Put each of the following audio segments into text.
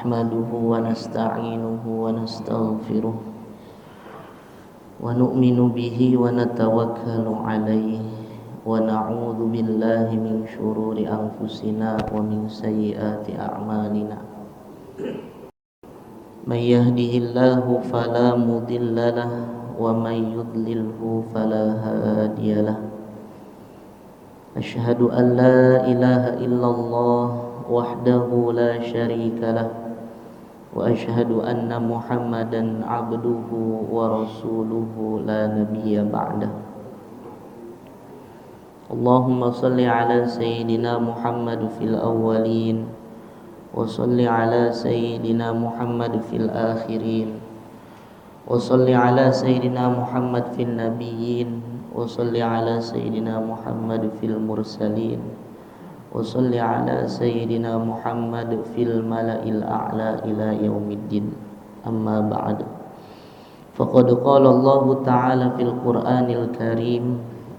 نحمده ونستعينه ونستغفره ونؤمن به ونتوكل عليه ونعوذ بالله من شرور أنفسنا ومن سيئات أعمالنا من يهده الله فلا مضل له ومن يضلله فلا هادي له أشهد أن لا إله إلا الله وحده لا شريك له وأشهد أن محمدا عبده ورسوله لا نبي بعده اللهم صل على سيدنا محمد في الأولين وصل على سيدنا محمد في الآخرين وصل على سيدنا محمد في النبيين وصل على سيدنا محمد في المرسلين وصل على سيدنا محمد في الملأ الأعلى إلى يوم الدين أما بعد فقد قال الله تعالى في القرآن الكريم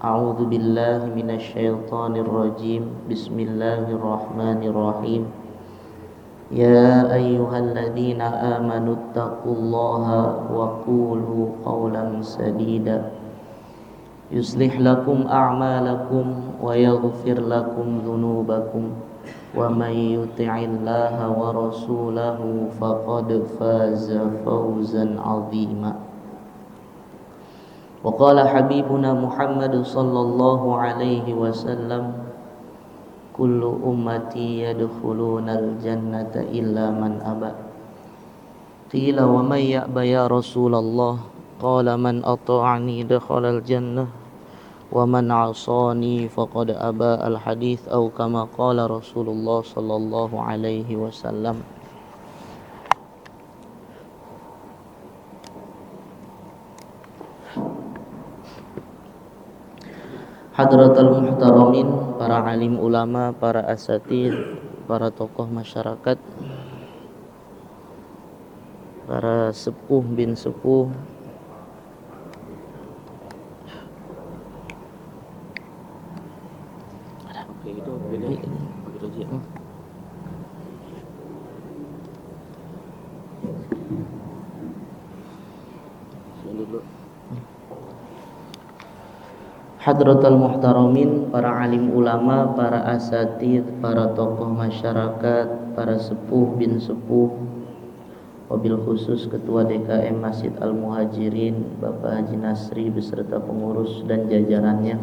أعوذ بالله من الشيطان الرجيم بسم الله الرحمن الرحيم يا أيها الذين آمنوا اتقوا الله وقولوا قولا سديدا يصلح لكم أعمالكم ويغفر لكم ذنوبكم ومن يطع الله ورسوله فقد فاز فوزا عظيما وقال حبيبنا محمد صلى الله عليه وسلم كل أمتي يدخلون الجنة إلا من أبى قيل ومن يأبى يا رسول الله قال من أطاعني دخل الجنة ومن عصاني فقد أبى الحديث أو كما قال رسول الله صلى الله عليه وسلم Hadratul muhtaramin, para alim ulama, para asatid, para tokoh masyarakat, para sepuh bin sepuh, Hadratul muhtaramin, para alim ulama, para asatid, para tokoh masyarakat, para sepuh bin sepuh, wabil khusus Ketua DKM Masjid Al-Muhajirin Bapak Haji Nasri beserta pengurus dan jajarannya,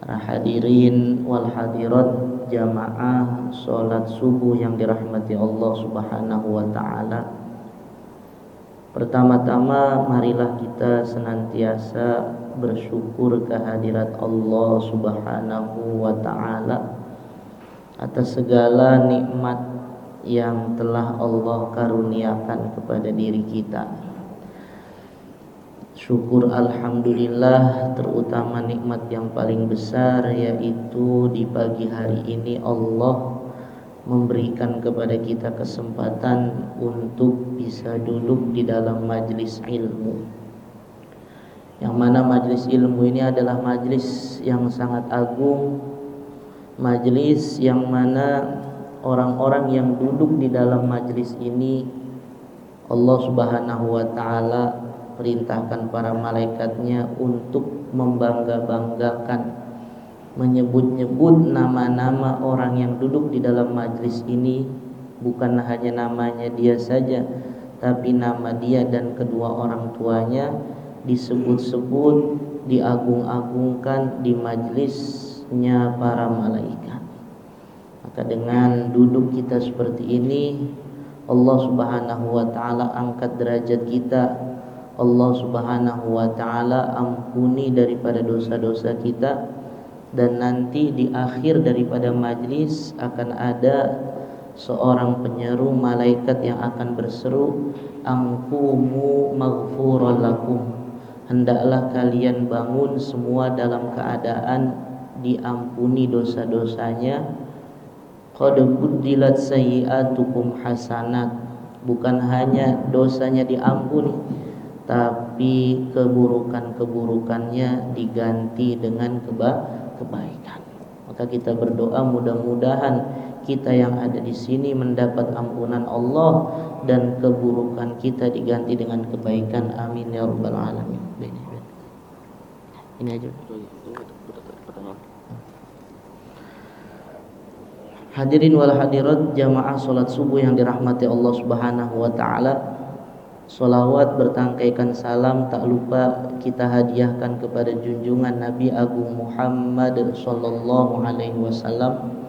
para hadirin wal hadirat jamaah sholat subuh yang dirahmati Allah Subhanahu wa ta'ala. Pertama-tama marilah kita senantiasa bersyukur kehadirat Allah Subhanahu wa ta'ala atas segala nikmat yang telah Allah karuniakan kepada diri kita. Syukur alhamdulillah, terutama nikmat yang paling besar yaitu di pagi hari ini Allah memberikan kepada kita kesempatan untuk bisa duduk di dalam majlis ilmu, yang mana majlis ilmu ini adalah majlis yang sangat agung, majlis yang mana orang-orang yang duduk di dalam majlis ini Allah Subhanahu wa ta'ala perintahkan para malaikatnya untuk membangga-banggakan, menyebut-nyebut nama-nama orang yang duduk di dalam majlis ini. Bukan hanya namanya dia saja, tapi nama dia dan kedua orang tuanya disebut-sebut, diagung-agungkan di majlisnya para malaikat. Maka dengan duduk kita seperti ini, Allah Subhanahu wa ta'ala angkat derajat kita, Allah Subhanahu wa ta'ala ampuni daripada dosa-dosa kita. Dan nanti di akhir daripada majlis akan ada seorang penyeru malaikat yang akan berseru, angkumu maghfuran lakum, hendaklah kalian bangun semua dalam keadaan diampuni dosa-dosanya. Qad buddilat sayyi'atukum hasanat, bukan hanya dosanya diampuni, tapi keburukan-keburukannya diganti dengan kebaikan. Maka kita berdoa mudah-mudahan kita yang ada di sini mendapat ampunan Allah dan keburukan kita diganti dengan kebaikan. Amin ya rabbal alamin. Ini aja. Hadirin wal hadirat jamaah salat subuh yang dirahmati Allah Subhanahu wa taala. Salawat bertangkaikan salam tak lupa kita hadiahkan kepada junjungan Nabi Agung Muhammad sallallahu alaihi wasallam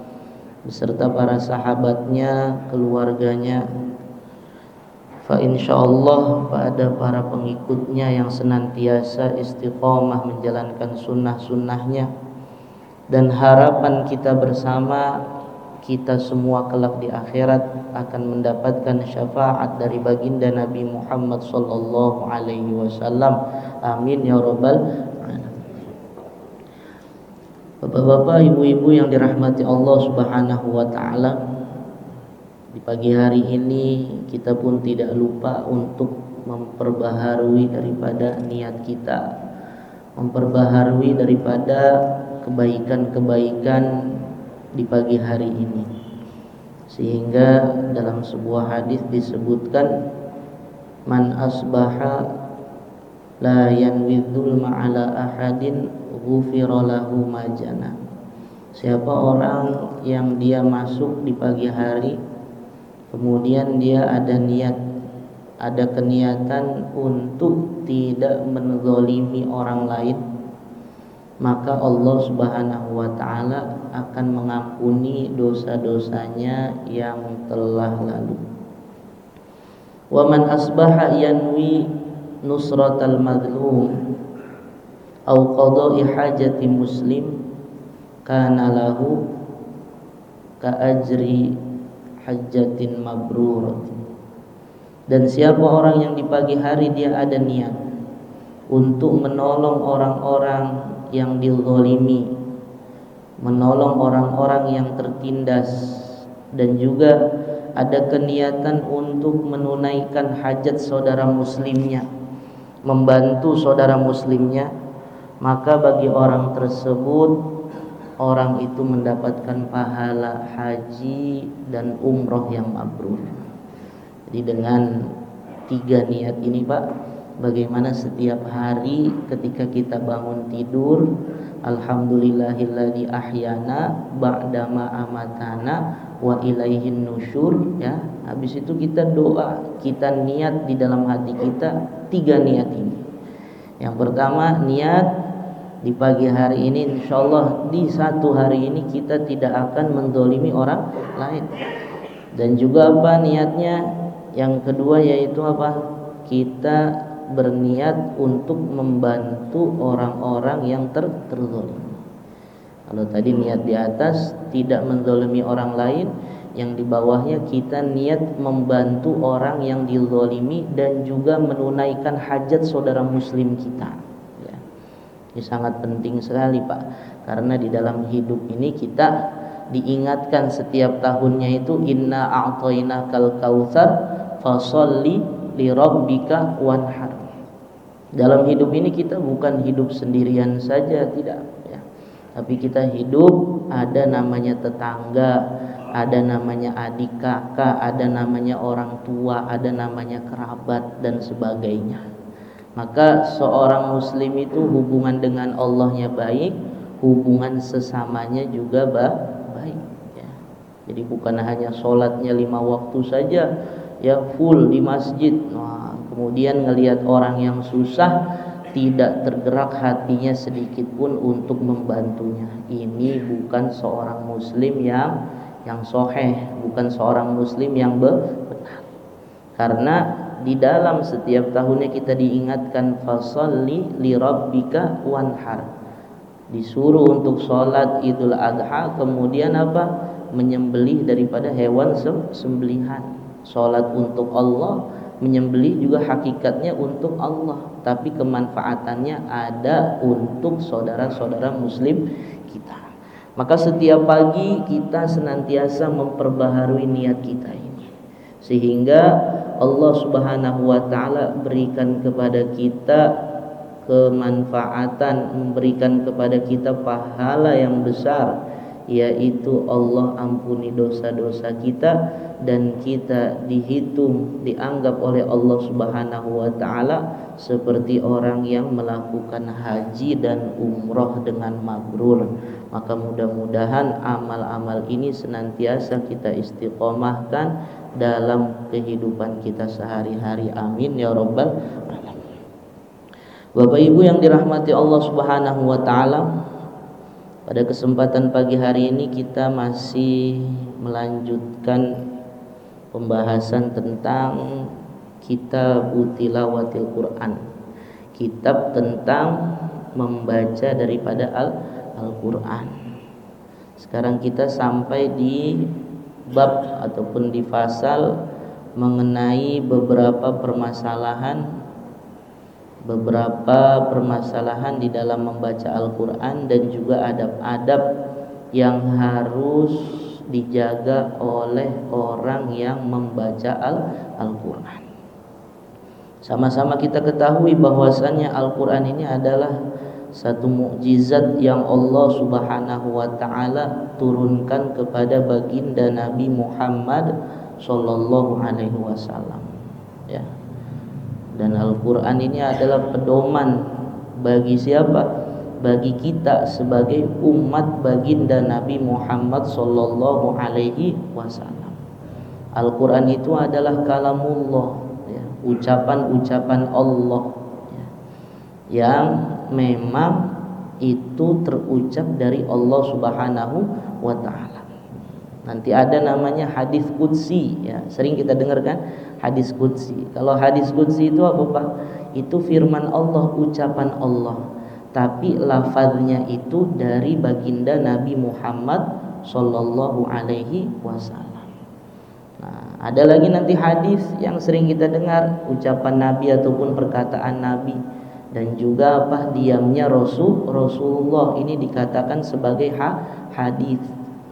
beserta para sahabatnya, keluarganya. Fa insyaallah pada para pengikutnya yang senantiasa istiqomah menjalankan sunnah-sunnahnya, dan harapan kita bersama kita semua kelak di akhirat akan mendapatkan syafaat dari baginda Nabi Muhammad sallallahu alaihi wasallam. Amin ya rabbal alamin. Bapak-bapak, ibu-ibu yang dirahmati Allah Subhanahu wa taala, di pagi hari ini kita pun tidak lupa untuk memperbaharui daripada niat kita, memperbaharui daripada kebaikan-kebaikan di pagi hari ini. Sehingga dalam sebuah hadis disebutkan, man asbaha la yanwidul ma'ala ahadin ghufira lahu majana. Siapa orang yang dia masuk di pagi hari kemudian dia ada niat, ada keniatan untuk tidak menzalimi orang lain, maka Allah Subhanahu wa taala akan mengampuni dosa-dosanya yang telah lalu. Wa man asbaha yanwi nusratal madlum au qada'i hajati muslim kana lahu ka ajri hajjatin mabruratin. Dan siapa orang yang di pagi hari dia ada niat untuk menolong orang-orang yang dizalimi, menolong orang-orang yang tertindas, dan juga ada keniatan untuk menunaikan hajat saudara muslimnya, membantu saudara muslimnya, maka bagi orang tersebut, orang itu mendapatkan pahala haji dan umroh yang mabrur. Jadi dengan 3 niat ini Pak, bagaimana setiap hari ketika kita bangun tidur, alhamdulillahilladzi ahyana ba'dama amatana wa ilaihin nusyur, ya. Habis itu kita doa, kita niat di dalam hati kita 3 niat ini. Yang pertama, niat di pagi hari ini insyaallah di satu hari ini kita tidak akan menzalimi orang lain. Dan juga apa niatnya? Yang kedua yaitu apa? Kita berniat untuk membantu orang-orang yang terzalimi. Kalau tadi niat di atas tidak menzalimi orang lain, yang di bawahnya kita niat membantu orang yang dizalimi dan juga menunaikan hajat saudara muslim kita. Ya. Ini sangat penting sekali Pak, karena di dalam hidup ini kita diingatkan setiap tahunnya itu inna a'tainakal kautsar fasholli li rabbika wanhar. Dalam hidup ini kita bukan hidup sendirian saja, tidak ya. Tapi kita hidup ada namanya tetangga, ada namanya adik kakak, ada namanya orang tua, ada namanya kerabat dan sebagainya. Maka seorang muslim itu hubungan dengan Allahnya baik, hubungan sesamanya juga baik ya. Jadi bukan hanya sholatnya 5 waktu saja ya full di masjid. Nah, kemudian ngelihat orang yang susah tidak tergerak hatinya sedikit pun untuk membantunya. Ini bukan seorang muslim yang sahih, bukan seorang muslim yang benar. Karena di dalam setiap tahunnya kita diingatkan fasholli li rabbika wanhar. Disuruh untuk sholat Idul Adha, kemudian apa? Menyembelih daripada hewan sembelihan. Sholat untuk Allah, menyembelih juga hakikatnya untuk Allah, tapi kemanfaatannya ada untuk saudara-saudara muslim kita. Maka setiap pagi kita senantiasa memperbaharui niat kita ini, sehingga Allah Subhanahu wa taala berikan kepada kita kemanfaatan, memberikan kepada kita pahala yang besar, yaitu Allah ampuni dosa-dosa kita dan kita dianggap oleh Allah Subhanahu wa taala seperti orang yang melakukan haji dan umroh dengan mabrur. Maka mudah-mudahan amal-amal ini senantiasa kita istiqomahkan dalam kehidupan kita sehari-hari. Amin ya rabbal alamin. Bapak Ibu yang dirahmati Allah Subhanahu wa taala, pada kesempatan pagi hari ini kita masih melanjutkan pembahasan tentang kitab tilawatil Quran, kitab tentang membaca daripada Al-Quran. Sekarang kita sampai di bab ataupun di fasal mengenai beberapa permasalahan di dalam membaca Al-Quran dan juga adab-adab yang harus dijaga oleh orang yang membaca Al-Quran. Sama-sama kita ketahui bahwasannya Al-Quran ini adalah satu mukjizat yang Allah Subhanahu wa taala turunkan kepada baginda Nabi Muhammad sallallahu alaihi wasallam, ya. Dan Al-Quran ini adalah pedoman bagi siapa? Bagi kita sebagai umat baginda Nabi Muhammad sallallahu alaihi wasallam. Al-Quran itu adalah kalamullah, ya, ucapan-ucapan Allah, ya, yang memang itu terucap dari Allah Subhanahu wa taala. Nanti ada namanya hadis qudsi, ya, sering kita dengar kan hadis qudsi. Kalau hadis qudsi itu apa Pak? Itu firman Allah, ucapan Allah, tapi lafaznya itu dari baginda Nabi Muhammad sallallahu alaihi wasallam. Nah, ada lagi nanti hadis yang sering kita dengar, ucapan Nabi ataupun perkataan Nabi, dan juga diamnya Rasulullah ini dikatakan sebagai hadis.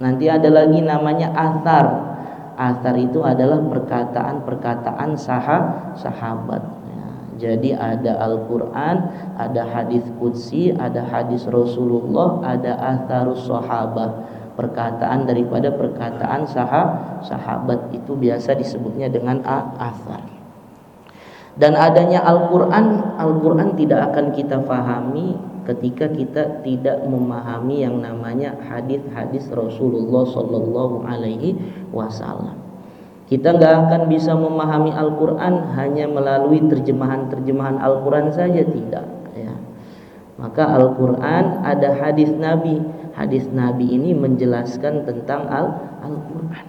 Nanti ada lagi namanya athar. Athar itu adalah perkataan-perkataan sahabat. Ya, jadi ada Al-Quran, ada hadis qudsi, ada hadis Rasulullah, ada atharus sahabah. Perkataan daripada perkataan sahabat itu biasa disebutnya dengan athar. Dan adanya Al-Quran tidak akan kita fahami ketika kita tidak memahami yang namanya hadis-hadis Rasulullah sallallahu alaihi wasallam. Kita nggak akan bisa memahami Al-Quran hanya melalui terjemahan Al-Quran saja, tidak, ya. Maka Al-Quran ada hadis Nabi. Hadis Nabi ini menjelaskan tentang Al-Quran.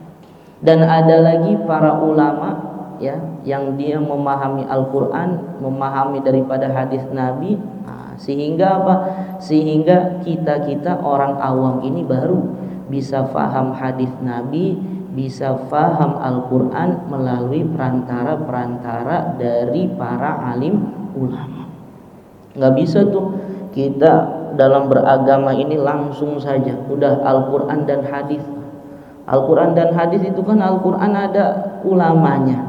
Dan ada lagi para ulama, ya, yang dia memahami Al-Quran, memahami daripada hadis Nabi. Sehingga apa? Sehingga kita orang awam ini baru bisa faham hadis Nabi, bisa faham Al-Quran melalui perantara dari para alim ulama. Nggak bisa tuh kita dalam beragama ini langsung saja udah Al-Quran dan hadis. Al-Quran dan hadis itu kan Al-Quran ada ulamanya,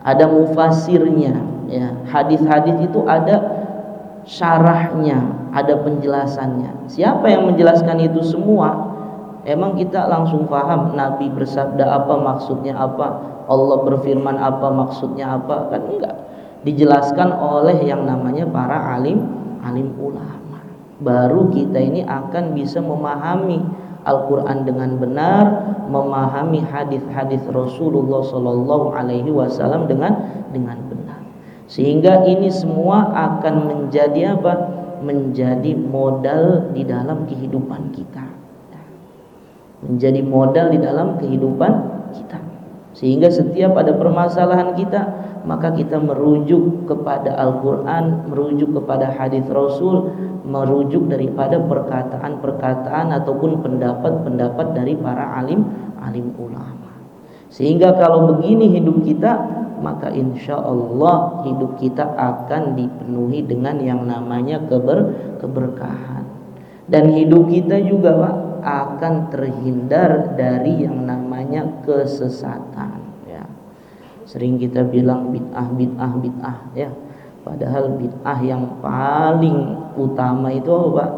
ada mufasirnya, ya. Hadis-hadis itu ada syarahnya, ada penjelasannya. Siapa yang menjelaskan itu semua? Emang kita langsung paham Nabi bersabda apa, maksudnya apa, Allah berfirman apa, maksudnya apa? Kan enggak. Dijelaskan oleh yang namanya para alim ulama. Baru kita ini akan bisa memahami Al-Quran dengan benar, memahami hadis-hadis Rasulullah sallallahu alaihi wasallam dengan benar. Sehingga ini semua akan menjadi apa? Menjadi modal di dalam kehidupan kita. Menjadi modal di dalam kehidupan kita. Sehingga setiap ada permasalahan kita, maka kita merujuk kepada Al-Quran, merujuk kepada hadis Rasul, merujuk daripada perkataan-perkataan ataupun pendapat-pendapat dari para alim ulama. Sehingga kalau begini hidup kita, maka insya Allah hidup kita akan dipenuhi dengan yang namanya keberkahan. Dan hidup kita juga Pak, akan terhindar dari yang namanya kesesatan, ya. Sering kita bilang bid'ah, ya. Padahal bid'ah yang paling utama itu apa Pak?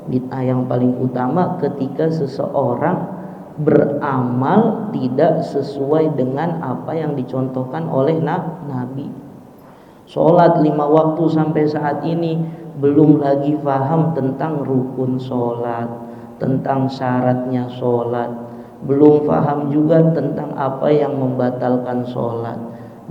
Bid'ah yang paling utama ketika seseorang beramal tidak sesuai dengan apa yang dicontohkan oleh Nabi. Sholat 5 waktu sampai saat ini belum lagi paham tentang rukun sholat, tentang syaratnya sholat, belum paham juga tentang apa yang membatalkan sholat,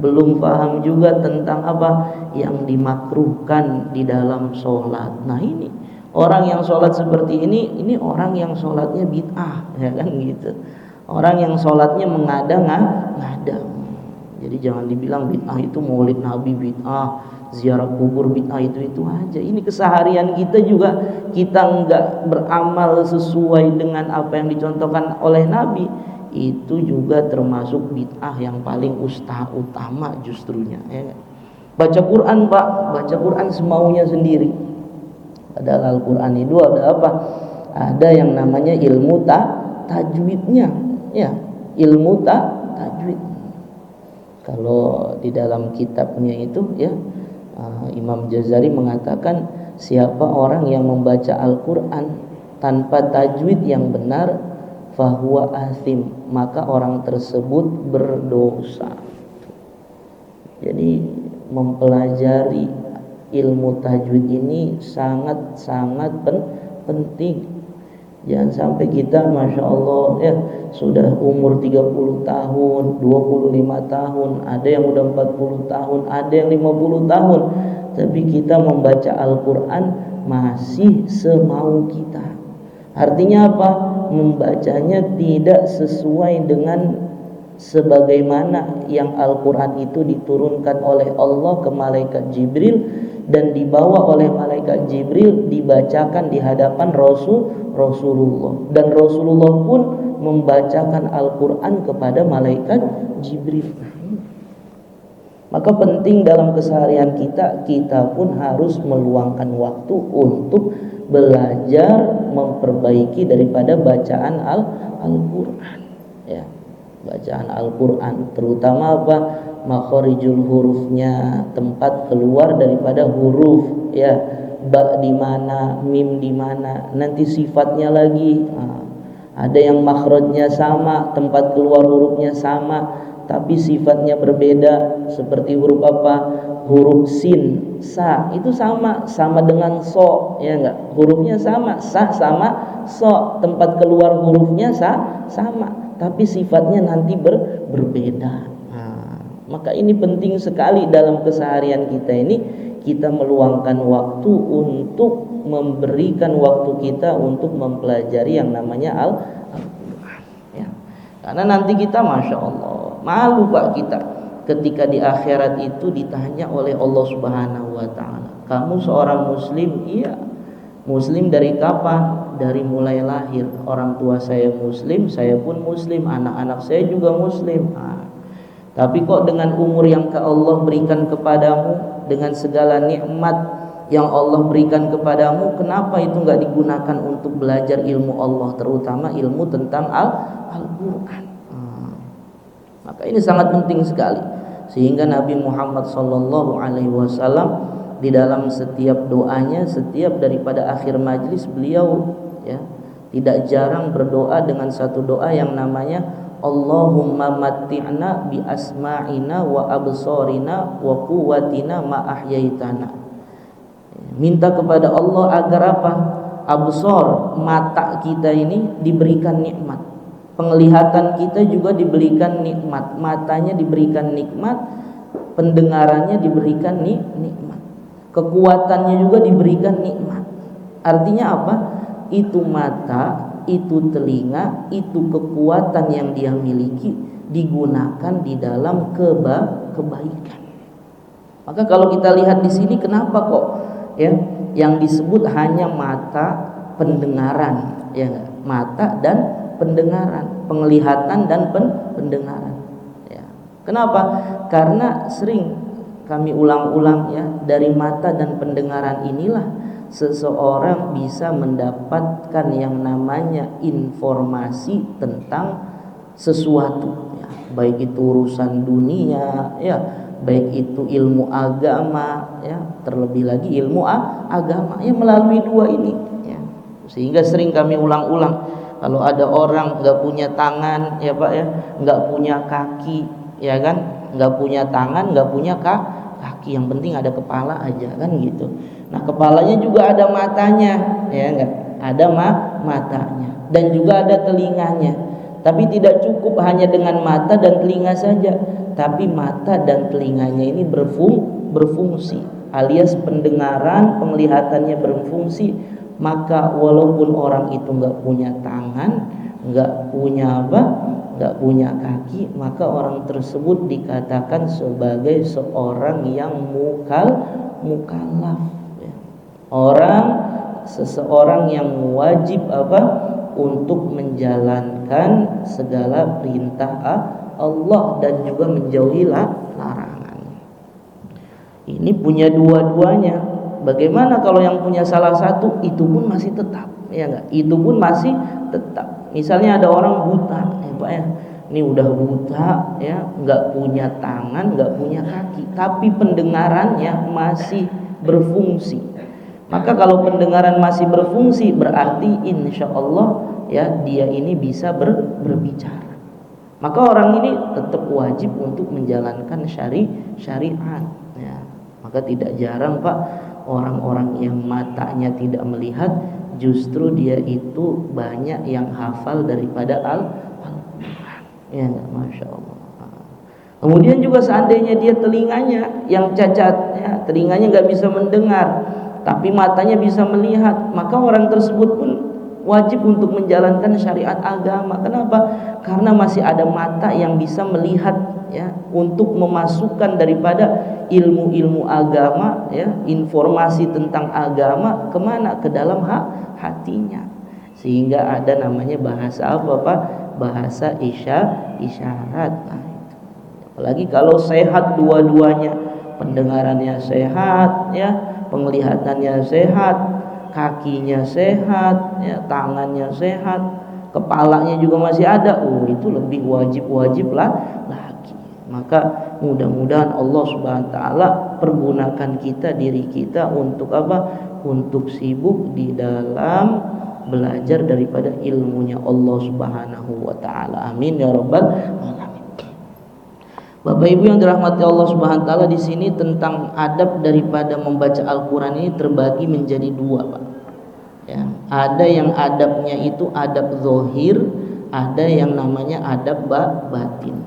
belum paham juga tentang apa yang dimakruhkan di dalam sholat. Nah ini orang yang sholat seperti ini orang yang sholatnya bid'ah, ya kan gitu. Orang yang sholatnya mengada-ngada. Jadi jangan dibilang bid'ah itu maulid Nabi bid'ah, ziarah kubur bid'ah, itu aja. Ini keseharian kita juga, kita enggak beramal sesuai dengan apa yang dicontohkan oleh Nabi, itu juga termasuk bid'ah yang paling utama justrunya, ya. Baca Quran Pak, baca Quran semaunya sendiri. Padahal Al-Quran itu ada apa? Ada yang namanya ilmu tajwidnya, ya, ilmu tajwid. Kalau di dalam kitabnya itu, ya, Imam Jazari mengatakan siapa orang yang membaca Al-Quran tanpa tajwid yang benar, fahuwa athim, maka orang tersebut berdosa. Jadi mempelajari ilmu tajwid ini sangat-sangat penting. Jangan sampai kita Masya Allah ya sudah umur 30 tahun, 25 tahun, ada yang udah 40 tahun, ada yang 50 tahun, tapi kita membaca Al-Quran masih semau kita. Artinya apa? Membacanya tidak sesuai dengan sebagaimana yang Al-Quran itu diturunkan oleh Allah ke malaikat Jibril dan dibawa oleh malaikat Jibril, dibacakan di hadapan Rasulullah, dan Rasulullah pun membacakan Al-Quran kepada malaikat Jibril. Maka penting dalam keseharian kita pun harus meluangkan waktu untuk belajar memperbaiki daripada bacaan Al-Quran, ya. Bacaan Al-Quran terutama apa? Makhorijul hurufnya, tempat keluar daripada huruf, ya. Ba di mana, mim di mana, nanti sifatnya lagi. Ada yang makhrajnya sama, tempat keluar hurufnya sama, tapi sifatnya berbeda. Seperti huruf apa? Huruf sin, sa itu sama dengan so, ya enggak? Hurufnya sama, sa sama so, tempat keluar hurufnya sama, tapi sifatnya nanti berbeda. Maka ini penting sekali dalam keseharian kita ini, kita meluangkan waktu untuk memberikan waktu kita untuk mempelajari yang namanya Al-Quran, ya. Karena nanti kita Masya Allah malu Pak kita ketika di akhirat itu ditanya oleh Allah Subhanahu wa ta'ala, kamu seorang muslim? Iya. Muslim dari kapan? Dari mulai lahir. Orang tua saya muslim, saya pun muslim, anak-anak saya juga muslim. Tapi kok dengan umur yang Allah berikan kepadamu, dengan segala nikmat yang Allah berikan kepadamu, kenapa itu enggak digunakan untuk belajar ilmu Allah, terutama ilmu tentang Al-Quran? Maka ini sangat penting sekali, sehingga Nabi Muhammad SAW di dalam setiap doanya, setiap daripada akhir majlis beliau, ya, tidak jarang berdoa dengan satu doa yang namanya Allahumma matti'na bi asma'ina wa absarina wa quwwatina ma ahyaitana. Minta kepada Allah agar apa? Absar, mata kita ini diberikan nikmat, penglihatan kita juga diberikan nikmat, matanya diberikan nikmat, pendengarannya diberikan nikmat, kekuatannya juga diberikan nikmat. Artinya apa? Itu mata, itu telinga, itu kekuatan yang dia miliki digunakan di dalam kebaikan. Maka kalau kita lihat di sini, kenapa kok ya yang disebut hanya mata pendengaran, ya, mata dan pendengaran, penglihatan dan pendengaran, ya. Kenapa? Karena sering kami ulang-ulang, ya, dari mata dan pendengaran inilah seseorang bisa mendapatkan yang namanya informasi tentang sesuatu, ya, baik itu urusan dunia, ya, baik itu ilmu agama, ya, terlebih lagi ilmu agama, ya, melalui dua ini, ya, Sehingga sering kami ulang-ulang, kalau ada orang nggak punya tangan ya Pak ya, nggak punya kaki ya kan, nggak punya tangan, nggak punya kaki, yang penting ada kepala aja kan gitu. Nah kepalanya juga ada matanya ya enggak, ada matanya dan juga ada telinganya. Tapi tidak cukup hanya dengan mata dan telinga saja, tapi mata dan telinganya ini berfungsi, alias pendengaran, penglihatannya berfungsi. Maka walaupun orang itu nggak punya tangan, nggak punya nggak punya kaki, maka orang tersebut dikatakan sebagai seorang yang mukallaf ya. Seseorang yang wajib untuk menjalankan segala perintah Allah dan juga menjauhi larangan. Ini punya dua-duanya. Bagaimana kalau yang punya salah satu, itu pun masih tetap ya enggak? Itu pun masih tetap. Misalnya ada orang buta ya Pak ya, ini udah buta ya, nggak punya tangan, nggak punya kaki, tapi pendengarannya masih berfungsi. Maka kalau pendengaran masih berfungsi, berarti insya Allah ya dia ini bisa berbicara. Maka orang ini tetap wajib untuk menjalankan syariat ya. Maka tidak jarang Pak, orang-orang yang matanya tidak melihat, justru dia itu banyak yang hafal daripada Al-Quran ya, Masya Allah. Kemudian juga seandainya dia telinganya yang cacat ya, telinganya nggak bisa mendengar, tapi matanya bisa melihat, maka orang tersebut pun wajib untuk menjalankan syariat agama. Kenapa? Karena masih ada mata yang bisa melihat ya, untuk memasukkan daripada ilmu-ilmu agama ya, informasi tentang agama kemana? Ke dalam hatinya. Sehingga ada namanya bahasa Pak? Bahasa isyarat. Nah, itu. Apalagi kalau sehat dua-duanya, pendengarannya sehat ya, penglihatannya sehat, kakinya sehat ya, tangannya sehat, kepalanya juga masih ada, itu lebih wajib lah lagi. Maka mudah-mudahan Allah Subhanahu wa taala pergunakan diri kita untuk untuk sibuk di dalam belajar daripada ilmunya Allah Subhanahu wa taala. Amin ya rabbal alamin. Bapak Ibu yang dirahmati Allah Subhanahu wa taala, di sini tentang adab daripada membaca Al-Qur'an ini terbagi menjadi dua, Pak. Ya, ada yang adabnya itu adab zahir, ada yang namanya adab batin.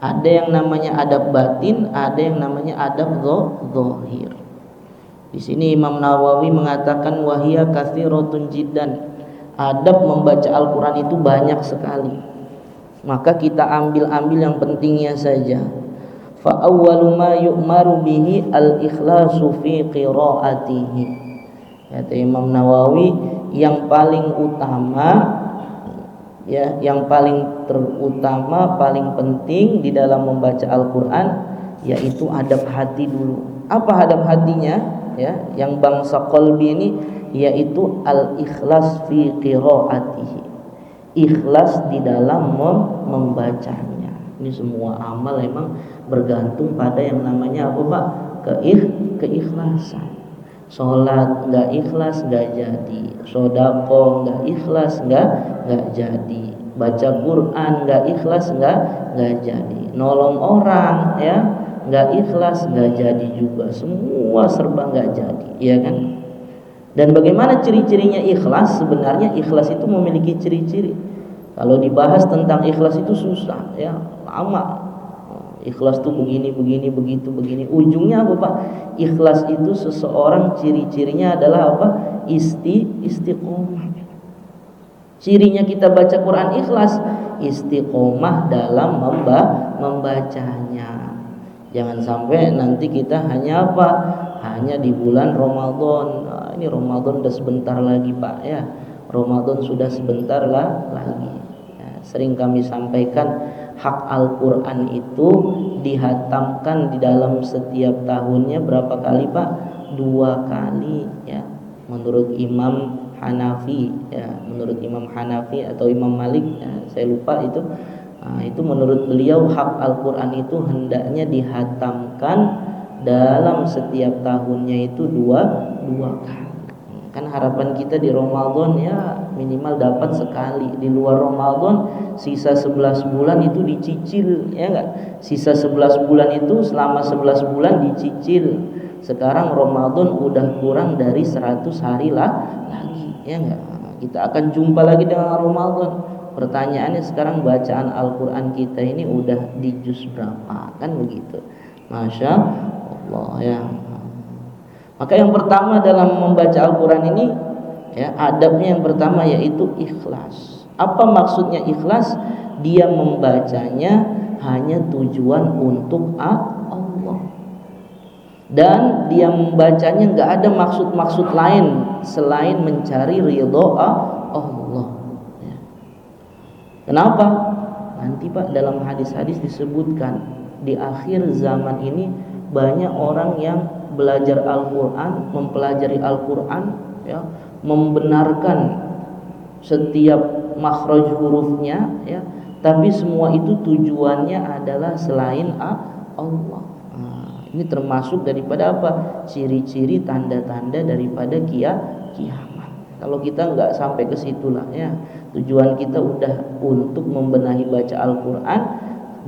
Ada yang namanya adab batin, ada yang namanya adab zahir. Di sini Imam Nawawi mengatakan wahia katsiratun jiddan. Adab membaca Al-Qur'an itu banyak sekali. Maka kita ambil yang pentingnya saja. Fa awwalu ma yu'maru bihi al-ikhlasu fi qiraatihi. Kata Imam Nawawi, yang paling utama ya, yang paling terutama, paling penting di dalam membaca Al-Qur'an yaitu adab hati dulu. Apa adab hatinya? Ya, yang bangsa qalbi ini yaitu al-ikhlas fi qiraatihi. Ikhlas di dalam membacanya. Ini semua amal memang bergantung pada yang namanya apa Pak? Keikhlasan. Sholat nggak ikhlas nggak jadi, sodako nggak ikhlas nggak jadi, baca Quran nggak ikhlas nggak jadi, nolong orang ya nggak ikhlas nggak jadi juga, semua serba nggak jadi, ya kan? Dan bagaimana ciri-cirinya ikhlas? Sebenarnya ikhlas itu memiliki ciri-ciri. Kalau dibahas tentang ikhlas itu susah ya, lama. Ikhlas itu begini, begitu, begini. Ujungnya apa Pak? Ikhlas itu seseorang ciri-cirinya adalah apa? Istiqomah. Cirinya kita baca Quran ikhlas, istiqomah dalam membacanya. Jangan sampai nanti kita hanya apa? Hanya di bulan Ramadan. Ini Ramadan udah sebentar lagi Pak ya. Ramadan sudah sebentar lagi. Ya, sering kami sampaikan, hak Al-Quran itu dihatamkan di dalam setiap tahunnya berapa kali Pak? 2 kali ya. Menurut Imam Hanafi ya, menurut Imam Hanafi atau Imam Malik ya, saya lupa itu. Nah, itu menurut beliau hak Al-Quran itu hendaknya dihatamkan dalam setiap tahunnya itu dua kali. Kan harapan kita di Ramadan ya minimal dapat sekali. Di luar Ramadan sisa 11 bulan itu dicicil, ya enggak? Sisa 11 bulan itu selama 11 bulan dicicil. Sekarang Ramadan udah kurang dari 100 hari lah lagi, ya enggak? Kita akan jumpa lagi dengan Ramadan. Pertanyaannya sekarang bacaan Al-Qur'an kita ini udah di juz berapa? Kan begitu. Masya Allah ya. Maka yang pertama dalam membaca Al-Quran ini ya, adabnya yang pertama yaitu ikhlas. Apa maksudnya ikhlas? Dia membacanya hanya tujuan untuk Allah, dan dia membacanya nggak ada maksud-maksud lain selain mencari ridho Allah ya. Kenapa? Nanti Pak dalam hadis-hadis disebutkan di akhir zaman ini banyak orang yang belajar Al-Quran, mempelajari Al-Quran ya, membenarkan setiap makhraj hurufnya ya, tapi semua itu tujuannya adalah selain Allah. Ini termasuk daripada apa? Ciri-ciri tanda-tanda daripada kiamat. Kalau kita nggak sampai ke situlah ya, tujuan kita udah untuk membenahi baca Al-Quran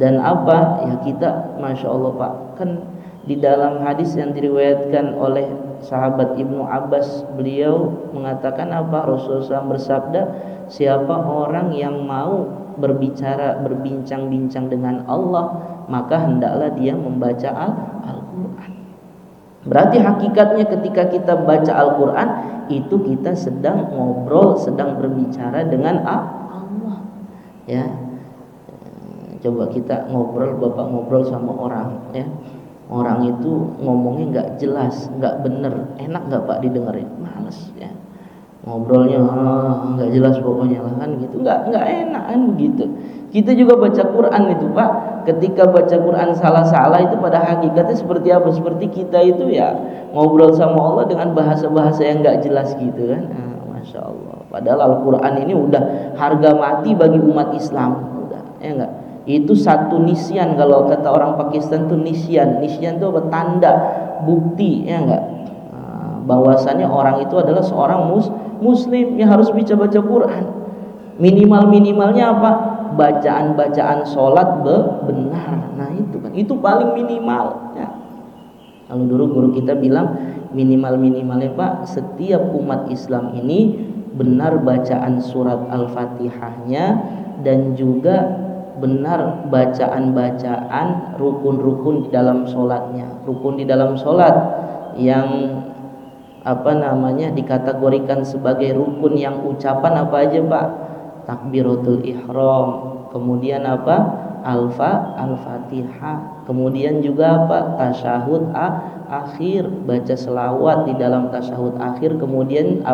dan apa ya, kita Masya Allah Pak, kan di dalam hadis yang diriwayatkan oleh sahabat Ibnu Abbas, beliau mengatakan apa? Rasulullah SAW bersabda, siapa orang yang mau berbincang-bincang dengan Allah, maka hendaklah dia membaca Al-Quran. Berarti hakikatnya ketika kita baca Al-Quran itu kita sedang ngobrol, sedang berbicara dengan Allah ya. Coba kita ngobrol, Bapak ngobrol sama orang ya, orang itu ngomongnya nggak jelas, nggak bener, enak nggak Pak didengerin? Males ya, ngobrolnya nggak jelas pokoknya lah kan gitu, nggak enak kan begitu. Kita juga baca Quran itu Pak, ketika baca Quran salah-salah itu pada hakikatnya seperti apa? Seperti kita itu ya ngobrol sama Allah dengan bahasa-bahasa yang nggak jelas gitu kan. Masya Allah. Padahal Al-Quran ini udah harga mati bagi umat Islam, udah ya enggak. Itu satu nisyan, kalau kata orang Pakistan tuh nisyan itu apa? Tanda, bukti ya enggak, bahwasannya orang itu adalah seorang muslim yang harus baca Quran. Minimalnya apa? Bacaan sholat benar. Nah itu kan, itu paling minimal ya. Kalau dulu guru kita bilang minimalnya Pak, setiap umat Islam ini benar bacaan surat Al-Fatihahnya dan juga benar bacaan rukun-rukun di dalam sholatnya. Rukun di dalam sholat yang dikategorikan sebagai rukun yang ucapan apa aja Pak? Takbiratul ihram, kemudian Al-Fatihah, kemudian juga tasyahud akhir, baca selawat di dalam tasyahud akhir, kemudian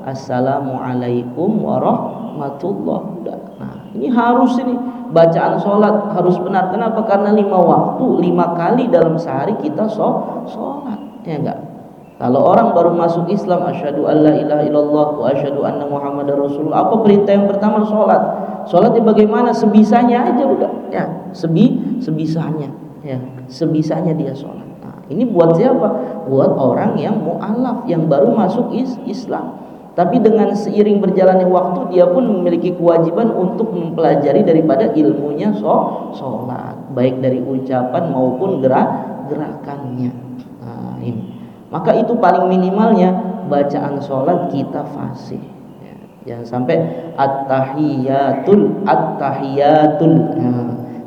Assalamualaikum warahmatullahi wabarakatuh. Nah, ini harus, ini bacaan sholat harus benar. Kenapa? Karena 5 waktu, 5 kali dalam sehari kita sholat ya enggak. Kalau orang baru masuk Islam, asyhadu alla ilaha illallah wa asyhadu anna muhammadar rasulullah, apa perintah yang pertama? Sholat. Sholatnya bagaimana? Sebisanya aja udah ya, sebisanya ya, sebisanya dia sholat. Nah, ini buat siapa? Buat orang yang mu'alaf, yang baru masuk Islam. Tapi dengan seiring berjalannya waktu, dia pun memiliki kewajiban untuk mempelajari daripada ilmunya sholat, baik dari ucapan maupun gerakannya. Nah, ini. Maka itu paling minimalnya bacaan sholat kita fasih ya. Jangan sampai at-tahiyatul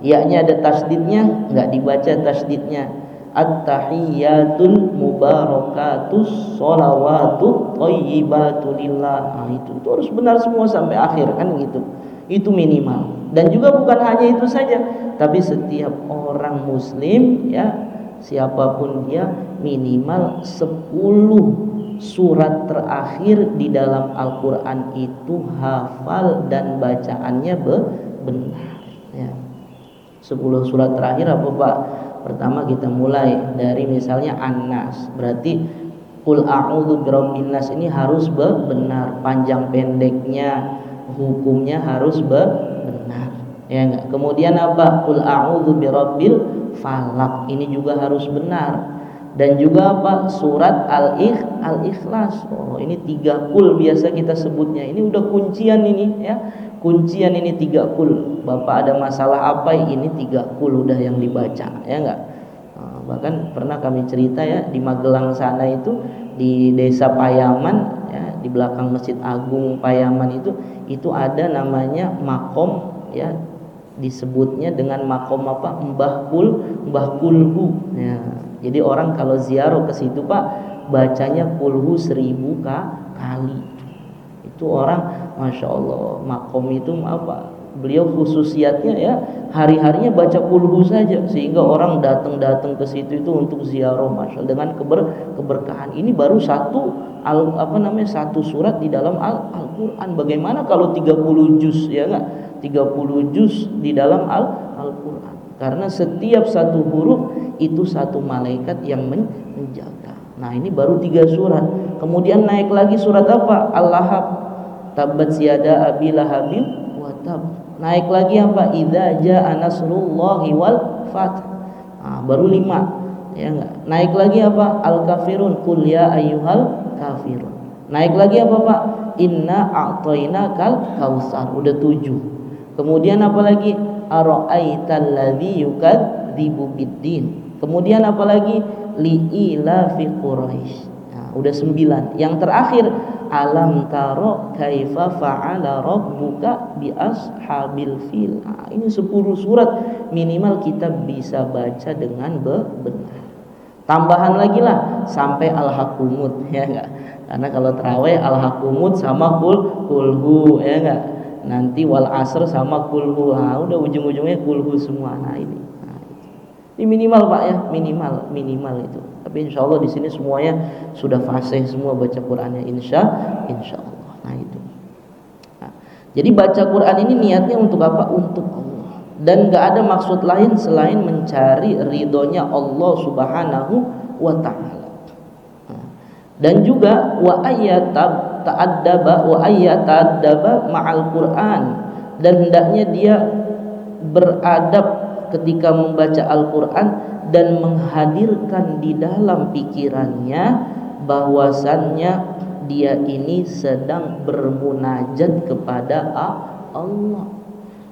ya-nya ada tasdidnya, nggak dibaca tasdidnya. At-tahiyatul mubarakatus sholawatut thayyibatu lillah. Nah, itu harus benar semua sampai akhir kan gitu. Itu minimal. Dan juga bukan hanya itu saja, tapi setiap orang muslim ya, siapapun dia, minimal 10 surat terakhir di dalam Al-Quran itu hafal dan bacaannya benar ya. 10 surat terakhir apa Pak? Pertama kita mulai dari misalnya An-Nas, berarti Qul a'udzu birabbin nas ini harus benar, panjang pendeknya, hukumnya harus benar ya enggak. Kemudian apa? Qul a'udzu birabbil falaq, ini juga harus benar. Dan juga apa? Surat Al-Ikhlas. Oh, ini 3 kul biasa kita sebutnya. Ini udah kuncian ini ya. Kuncian ini 3 kul. Bapak ada masalah apa? Ini 3 kul udah yang dibaca, ya enggak? Bahkan pernah kami cerita ya, di Magelang sana itu, di desa Payaman ya, di belakang Masjid Agung Payaman itu ada namanya makom ya, disebutnya dengan makom apa? Mbah Kulhu ya. Jadi orang kalau ziarah ke situ Pak, bacanya kulhu 1000 kali. Itu orang, masya Allah, makom itu apa? Beliau khususiatnya ya, hari-harinya baca kulhu saja, sehingga orang datang ke situ itu untuk ziarah, masya Allah, dengan keberkahan. Ini baru satu surat di dalam Al-Quran. Bagaimana kalau 30 juz ya enggak? 30 juz di dalam Al-Quran. Karena setiap satu huruf itu satu malaikat yang menjaga. Nah, ini baru 3 surat. Kemudian naik lagi surat apa? Al-Lahab. Tabbat yada abi lahabin wa tab. Naik lagi apa? Idza jaa nasrullahi wal fath. Nah, baru 5. Ya enggak? Naik lagi apa? Al-Kafirun. Qul ya ayyuhal kafirun. Naik lagi apa, Pak? Inna a'tainakal kautsar. Udah 7. Kemudian apa lagi? Ara'aital ladzi yukadzibu biddin. Kemudian apa lagi? Liila fi Quraisy. Nah, udah 9. Yang terakhir, alam taro kaifa fa'ala rabbuka bi ashabil fil. Nah, ini 10 surat minimal kita bisa baca dengan benar. Tambahan lagi lah sampai al-hakumut ya enggak? Karena kalau tarawih al-hakumut sama kulhu ya enggak? Nanti wal asr sama kulhu. Nah, udah ujung-ujungnya kulhu semua. Nah, ini minimal Pak ya, minimal itu. Tapi insya Allah di sini semuanya sudah fasih semua baca Qurannya, insya Allah. Nah itu. Nah, jadi baca Quran ini niatnya untuk apa? Untuk Allah. Dan nggak ada maksud lain selain mencari ridhonya Allah Subhanahu wa Ta'ala. Nah, dan juga wa ayyata'addaba ma'al Quran, dan hendaknya dia beradab ketika membaca Al-Quran dan menghadirkan di dalam pikirannya bahwasannya dia ini sedang bermunajat kepada Allah.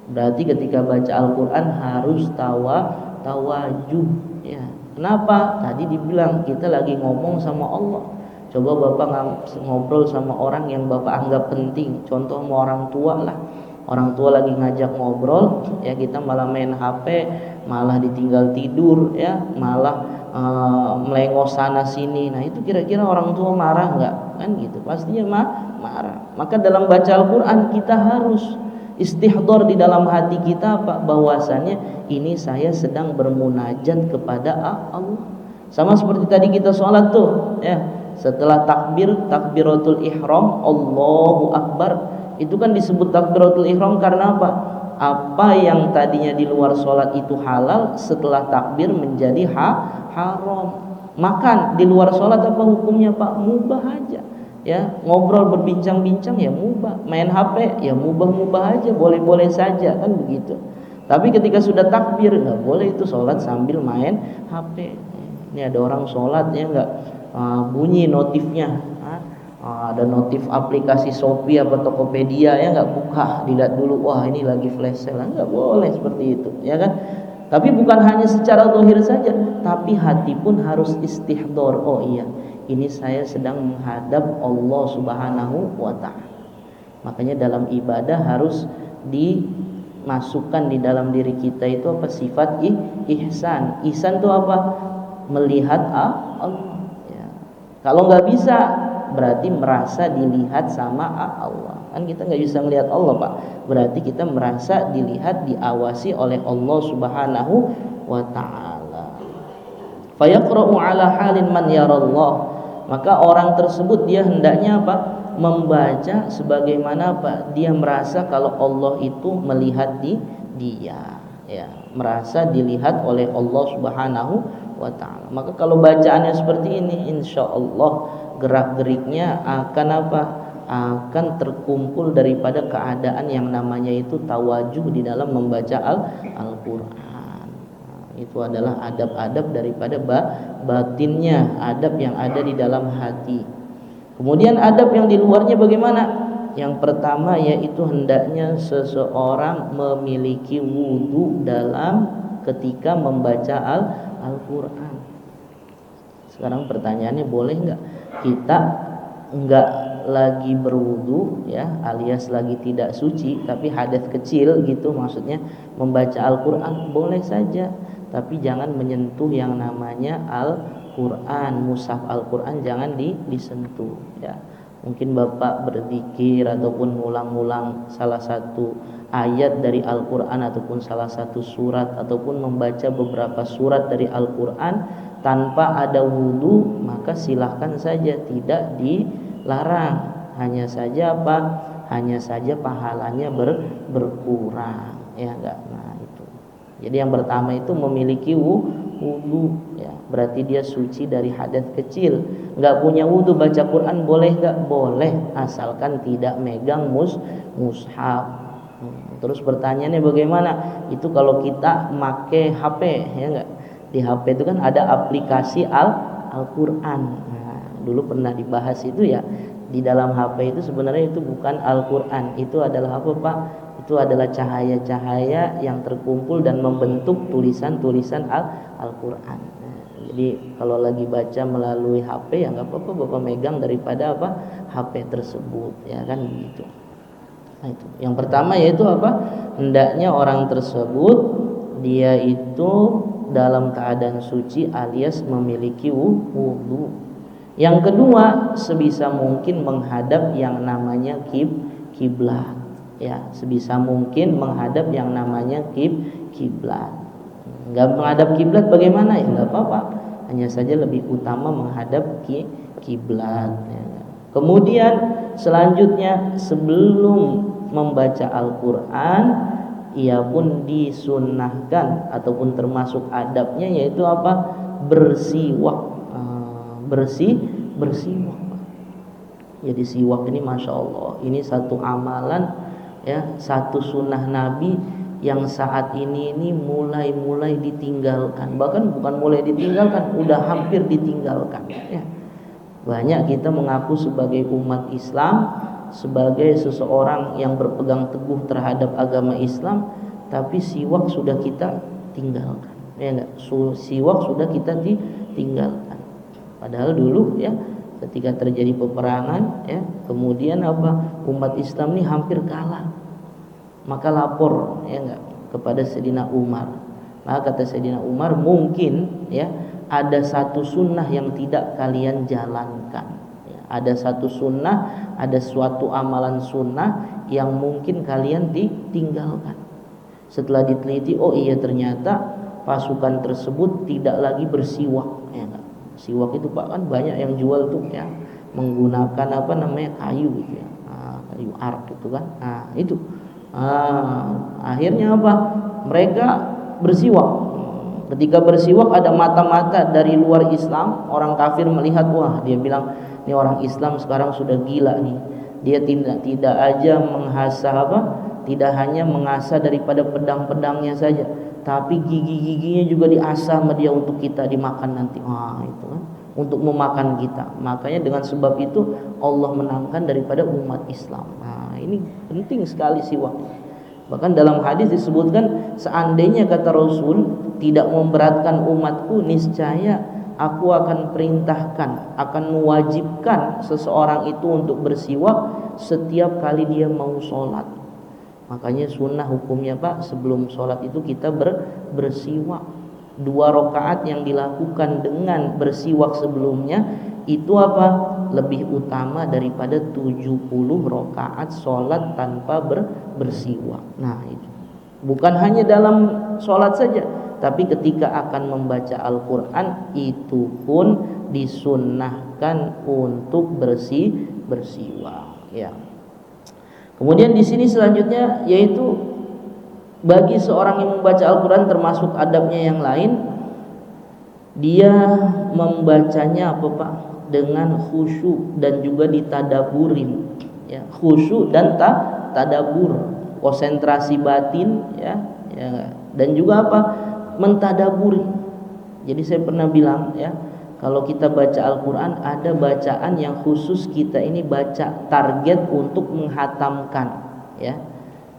Berarti ketika baca Al-Quran harus tawajuh ya. Kenapa? Tadi dibilang kita lagi ngomong sama Allah. Coba Bapak ngobrol sama orang yang Bapak anggap penting, contoh sama orang tua lah. Orang tua lagi ngajak ngobrol ya, kita malah main HP, malah ditinggal tidur ya, malah melengos sana sini. Nah, itu kira-kira orang tua marah enggak? Kan gitu. Pastinya marah. Maka dalam baca Al-Qur'an kita harus istihdar di dalam hati kita Pak, bahwasannya ini saya sedang bermunajat kepada Allah. Sama seperti tadi kita sholat tuh ya, setelah takbiratul ihram, Allahu Akbar, itu kan disebut takbiratul ihram karena apa? Apa yang tadinya di luar sholat itu halal, setelah takbir menjadi haram. Makan di luar sholat apa hukumnya Pak? Mubah aja ya. Ngobrol berbincang-bincang ya mubah. Main HP ya mubah-mubah aja, boleh-boleh saja kan begitu. Tapi ketika sudah takbir nggak boleh itu sholat sambil main HP. Ini ada orang sholat ya nggak bunyi notifnya, ada notif aplikasi Shopee apa Tokopedia ya nggak buka, dilihat dulu, wah ini lagi flash sale, nggak boleh seperti itu ya kan. Tapi bukan hanya secara zahir saja, tapi hati pun harus istihdar. Oh iya, ini saya sedang menghadap Allah Subhanahu wa Ta'ala. Makanya dalam ibadah harus dimasukkan di dalam diri kita itu apa? Sifat ihsan. Ihsan itu apa? Melihat Allah ya. Kalau nggak bisa berarti merasa dilihat sama Allah. Kan kita nggak bisa melihat Allah Pak. Berarti kita merasa dilihat, diawasi oleh Allah Subhanahu wa Ta'ala. Fayaqra'u ala halin man yarallah. Maka orang tersebut dia hendaknya apa? Membaca sebagaimana apa? Dia merasa kalau Allah itu melihat dia ya, merasa dilihat oleh Allah Subhanahu wa Ta'ala. Maka kalau bacaannya seperti ini, insya Allah gerak-geriknya akan apa? Akan terkumpul daripada keadaan yang namanya itu tawajuh di dalam membaca Al-Quran. Itu adalah adab-adab daripada batinnya, adab yang ada di dalam hati. Kemudian adab yang di luarnya bagaimana? Yang pertama yaitu hendaknya seseorang memiliki wudu dalam ketika membaca Al-Quran. Sekarang pertanyaannya, boleh nggak kita nggak lagi berwudu ya, alias lagi tidak suci, tapi hadas kecil gitu, maksudnya membaca Al-Quran boleh saja, tapi jangan menyentuh yang namanya Al-Quran, mushaf Al-Quran jangan disentuh ya. Mungkin Bapak berzikir ataupun ngulang-ngulang salah satu ayat dari Al-Quran ataupun salah satu surat ataupun membaca beberapa surat dari Al-Quran tanpa ada wudu, maka silahkan saja, tidak dilarang. Hanya saja apa? Hanya saja pahalanya berkurang ya enggak. Nah itu. Jadi yang pertama itu memiliki wudu ya, berarti dia suci dari hadas kecil. Enggak punya wudu baca Quran boleh enggak? Boleh, asalkan tidak megang mushaf. Terus pertanyaannya bagaimana? Itu kalau kita make HP ya enggak? Di HP itu kan ada aplikasi Al-Quran. Nah, dulu pernah dibahas itu ya. Di dalam HP itu sebenarnya itu bukan Al-Quran. Itu adalah apa Pak? Itu adalah cahaya-cahaya yang terkumpul dan membentuk tulisan-tulisan Al-Quran. Nah, jadi kalau lagi baca melalui HP ya nggak apa-apa Bapak megang daripada apa? HP tersebut ya kan begitu. Nah, itu. Yang pertama yaitu apa? Hendaknya orang tersebut dia itu dalam keadaan suci alias memiliki wudu. Yang kedua, sebisa mungkin menghadap yang namanya kiblat. Ya, sebisa mungkin menghadap yang namanya kiblat. Enggak menghadap kiblat bagaimana? Ya enggak apa-apa. Hanya saja lebih utama menghadap kiblat. Ya. Kemudian selanjutnya sebelum membaca Al-Quran, ia pun disunnahkan ataupun termasuk adabnya yaitu apa? Bersiwak. Bersiwak. Jadi siwak ini masya Allah, ini satu amalan ya, satu sunnah Nabi yang saat ini mulai ditinggalkan. Bahkan bukan mulai ditinggalkan, udah hampir ditinggalkan ya. Banyak kita mengaku sebagai umat Islam, sebagai seseorang yang berpegang teguh terhadap agama Islam, tapi siwak sudah kita tinggalkan ya enggak? Siwak sudah kita tinggalkan. Padahal dulu ya ketika terjadi peperangan ya, kemudian apa? Umat Islam ini hampir kalah. Maka lapor ya enggak kepada Sayyidina Umar. Maka kata Sayyidina Umar, mungkin ya ada satu sunnah yang tidak kalian jalankan. Ada satu sunnah, ada suatu amalan sunnah yang mungkin kalian ditinggalkan. Setelah diteliti, oh iya ternyata pasukan tersebut tidak lagi bersiwak ya. Siwak itu Pak kan banyak yang jual tuh ya, menggunakan apa namanya kayu gitu ya. Kayu arak itu kan. Nah, itu. Akhirnya apa? Mereka bersiwak. Ketika bersiwak ada mata-mata dari luar Islam, orang kafir melihat, wah dia bilang ini orang Islam sekarang sudah gila nih. Dia tidak aja menghasah apa? Tidak hanya mengasah daripada pedang-pedangnya saja, tapi gigi-giginya juga diasah sama dia untuk kita dimakan nanti. Itu kan, untuk memakan kita. Makanya dengan sebab itu Allah menangkan daripada umat Islam. Ini penting sekali siwak. Bahkan dalam hadis disebutkan, seandainya kata Rasul tidak memberatkan umatku, niscaya aku akan perintahkan, akan mewajibkan seseorang itu untuk bersiwak setiap kali dia mau sholat. Makanya sunnah hukumnya Pak, sebelum sholat itu kita bersiwak. 2 rakaat yang dilakukan dengan bersiwak sebelumnya itu apa? Lebih utama daripada 70 rakaat sholat tanpa bersiwak. Nah itu bukan hanya dalam sholat saja, tapi ketika akan membaca Al-Quran itu pun disunnahkan untuk bersiwak ya. Kemudian di sini selanjutnya yaitu bagi seorang yang membaca Al-Quran termasuk adabnya yang lain, dia membacanya apa Pak? Dengan khusyuk dan juga ditadaburin ya. Khusyuk dan tadabur, konsentrasi batin ya, dan juga apa? mentadaburi. Jadi saya pernah bilang ya, kalau kita baca Al-Quran ada bacaan yang khusus kita ini baca target untuk menghatamkan ya.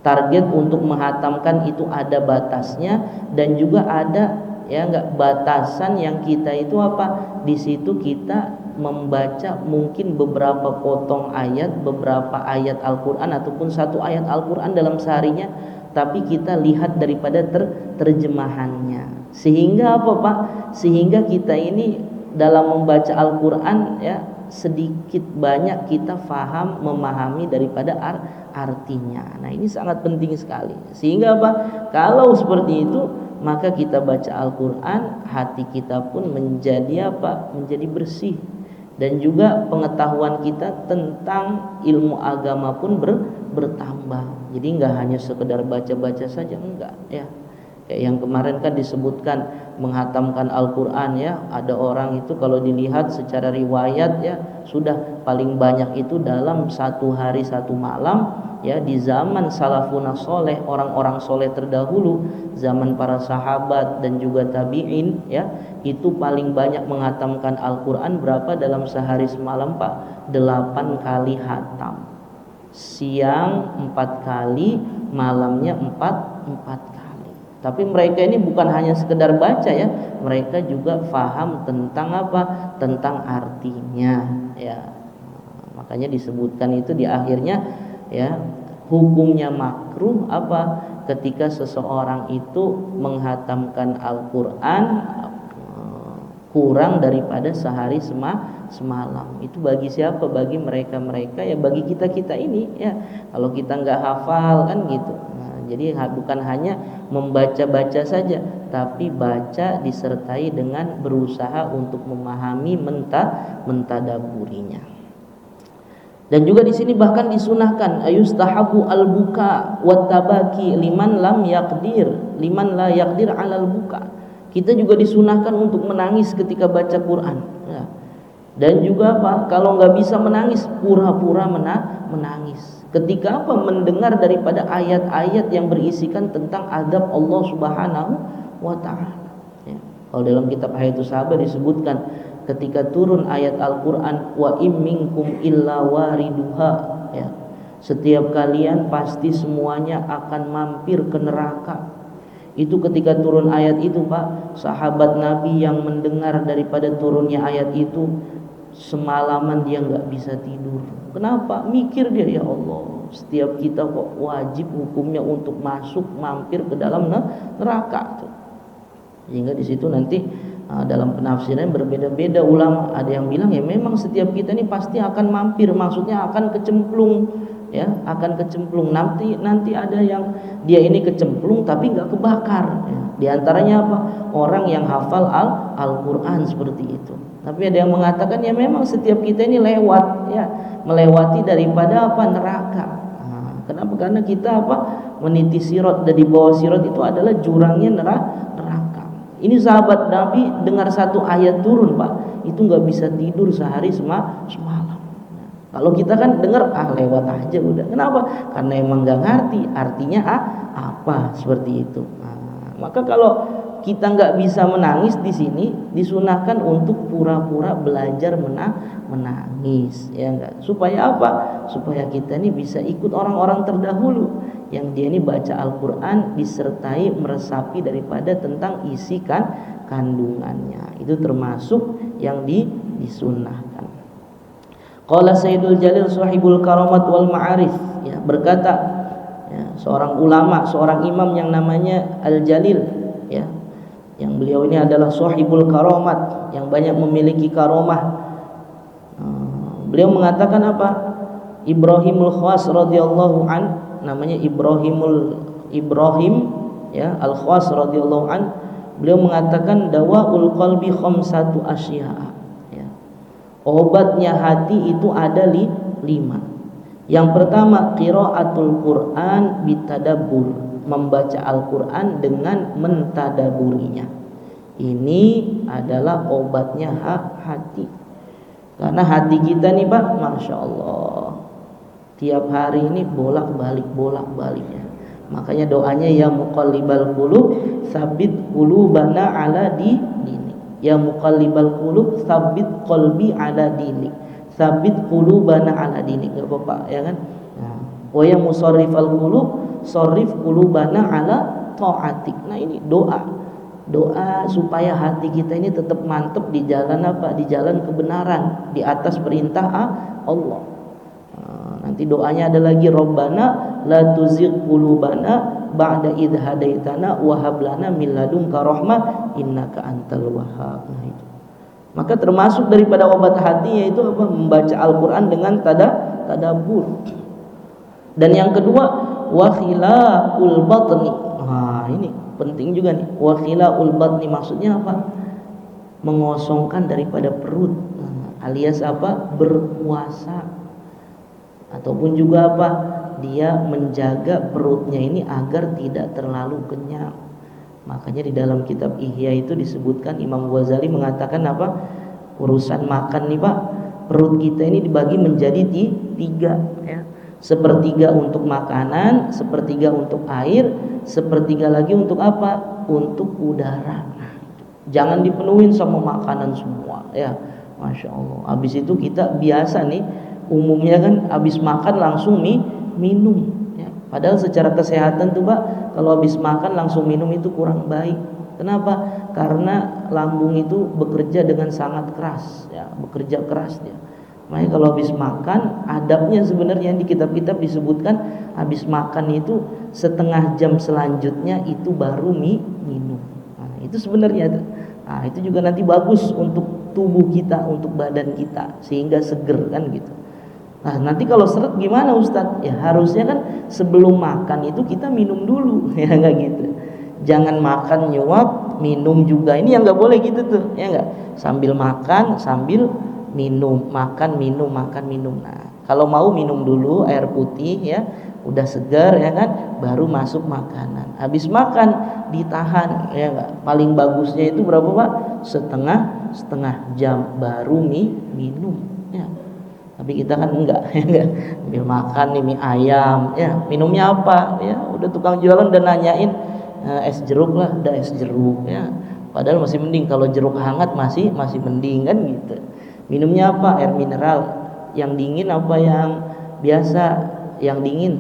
Target untuk menghatamkan itu ada batasnya, dan juga ada ya enggak batasan yang kita itu apa? Di situ kita membaca mungkin beberapa potong ayat, beberapa ayat Al-Quran ataupun satu ayat Al-Quran dalam seharinya, tapi kita lihat daripada terjemahannya. Sehingga apa Pak? Sehingga kita ini dalam membaca Al-Quran ya sedikit banyak kita faham, memahami daripada artinya. Nah ini sangat penting sekali. Sehingga apa? Kalau seperti itu, maka kita baca Al-Quran, hati kita pun menjadi apa? Menjadi bersih. Dan juga pengetahuan kita tentang ilmu agama pun bertambah. Jadi enggak hanya sekedar baca-baca saja, enggak ya. Kayak yang kemarin kan disebutkan menghatamkan Al-Quran ya, ada orang itu kalau dilihat secara riwayat ya sudah paling banyak itu dalam satu hari satu malam ya, di zaman salafun soleh, orang-orang soleh terdahulu, zaman para sahabat dan juga tabi'in ya, itu paling banyak menghatamkan Al-Quran berapa dalam sehari semalam Pak? 8 kali hatam. Siang 4 kali, malamnya 4 kali. Tapi mereka ini bukan hanya sekedar baca ya, mereka juga faham tentang apa? Tentang artinya ya. Makanya disebutkan itu di akhirnya ya, hukumnya makruh apa? Ketika seseorang itu menghatamkan Al-Quran kurang daripada sehari semalam. Itu bagi siapa? Bagi mereka-mereka ya, bagi kita-kita ini ya. Kalau kita nggak hafal kan gitu. Jadi bukan hanya membaca-baca saja, tapi baca disertai dengan berusaha untuk memahami, mentadaburinya. Dan juga di sini bahkan disunahkan ayustahabu al-buka wat tabaki liman la yaqdir 'alal buka. Kita juga disunahkan untuk menangis ketika baca Quran ya. Dan juga apa? Kalau nggak bisa menangis, pura-pura menangis. Ketika apa? Mendengar daripada ayat-ayat yang berisikan tentang adab Allah Subhanahu wa ta'ala ya. Kalau dalam kitab Hayatus Sahabat disebutkan ketika turun ayat Al-Quran, wa im minkum illa wariduha ya, setiap kalian pasti semuanya akan mampir ke neraka. Itu ketika turun ayat itu Pak, sahabat Nabi yang mendengar daripada turunnya ayat itu semalaman dia nggak bisa tidur. Kenapa? Mikir dia, ya Allah, setiap kita kok wajib hukumnya untuk masuk mampir ke dalam neraka tuh. Sehingga di situ nanti dalam penafsiran berbeda-beda ulama. Ada yang bilang ya memang setiap kita ini pasti akan mampir, maksudnya akan kecemplung ya, akan kecemplung. Nanti ada yang dia ini kecemplung tapi nggak kebakar ya. Di antaranya apa? Orang yang hafal Al-Quran seperti itu. Tapi ada yang mengatakan ya memang setiap kita ini lewat ya, melewati daripada apa? Neraka. Kenapa? Karena kita apa? Meniti sirat, dan di bawah sirat itu adalah jurangnya neraka. Ini sahabat Nabi dengar satu ayat turun Pak, itu nggak bisa tidur sehari semalam. Kalau kita kan dengar lewat aja udah. Kenapa? Karena emang nggak ngerti artinya apa seperti itu. Maka kalau kita nggak bisa menangis di sini, disunahkan untuk pura-pura belajar menangis ya enggak. Supaya apa? Supaya kita ini bisa ikut orang-orang terdahulu yang dia ini baca Al-Quran disertai meresapi daripada tentang isi kandungannya. Itu termasuk yang disunahkan. Qala Sayyidul Jalil sahibul karamat wal ma'arif ya, berkata ya, seorang ulama, seorang imam yang namanya Al-Jalil ya, yang beliau ini adalah sahibul karamat, yang banyak memiliki karamah. Beliau mengatakan apa? Ibrahimul Khawas radhiyallahu an, namanya Ibrahim ya Al-Khawas radhiyallahu an, beliau mengatakan dawaul qalbi khamsatu asya'a ya. Obatnya hati itu ada 5. Yang pertama qiraatul Quran bitadabbur, membaca Al-Quran dengan mentadaburinya. Ini adalah obatnya hati. Karena hati kita nih Pak, Masya Allah, tiap hari ini bolak-balik ya. Makanya doanya ya muqallibal qulub sabit qulubana ala dinik. Ya muqallibal qulub sabit qalbi ala dinik. Sabit qulubana ala dinik. Enggak apa-apa ya kan? Nah, wa ya musarrifal qulub sarrif qulubana ala taatik. Nah, ini doa supaya hati kita ini tetap mantap di jalan apa? Di jalan kebenaran, di atas perintah Allah. Nanti doanya ada lagi, Rabbana la tuzigh qulubana ba'da idh hadaitana wa hab lana min ladunka rahmah innaka antal wahhab. Nah, itu. Maka termasuk daripada obat hati yaitu apa? Membaca Al-Qur'an dengan tadabbur. Dan yang kedua, wa khilaqul batni. Nah, ini penting juga nih. Wa khilaqul batni maksudnya apa? Mengosongkan daripada perut. Alias apa? Berpuasa. Ataupun juga apa? Dia menjaga perutnya ini agar tidak terlalu kenyang. Makanya di dalam kitab Ihya itu disebutkan, Imam Ghazali mengatakan apa? Urusan makan nih Pak, perut kita ini dibagi menjadi tiga ya. Sepertiga untuk makanan, sepertiga untuk air, sepertiga lagi untuk apa? Untuk udara. Jangan dipenuhin sama makanan semua ya. Masya Allah. Habis itu kita biasa nih, umumnya kan habis makan langsung minum ya. Padahal secara kesehatan tuh Pak, kalau habis makan langsung minum itu kurang baik. Kenapa? Karena lambung itu bekerja dengan sangat keras ya, bekerja keras dia. Makanya kalau habis makan, adabnya sebenarnya di kitab-kitab disebutkan habis makan itu setengah jam selanjutnya itu baru minum. Nah, itu sebenarnya. Nah, itu juga nanti bagus untuk tubuh kita, untuk badan kita, sehingga seger kan gitu. Nah, nanti kalau seret gimana Ustadz? Ya harusnya kan sebelum makan itu kita minum dulu ya, nggak gitu. Jangan makan nyuap, minum juga. Ini yang nggak boleh gitu tuh ya, nggak. Sambil makan sambil minum, makan minum, makan minum. Nah, kalau mau minum dulu air putih ya, udah segar ya kan, baru masuk makanan. Habis makan ditahan ya enggak. Paling bagusnya itu berapa Pak? Setengah jam baru minum ya. Tapi kita kan enggak ya enggak. Ambil makan nih mie ayam ya, minumnya apa ya? Udah tukang jualan udah nanyain es jeruk lah, udah es jeruk ya. Padahal masih mending kalau jeruk hangat masih mending kan gitu. Minumnya apa? Air mineral. Yang dingin apa yang biasa? Yang dingin.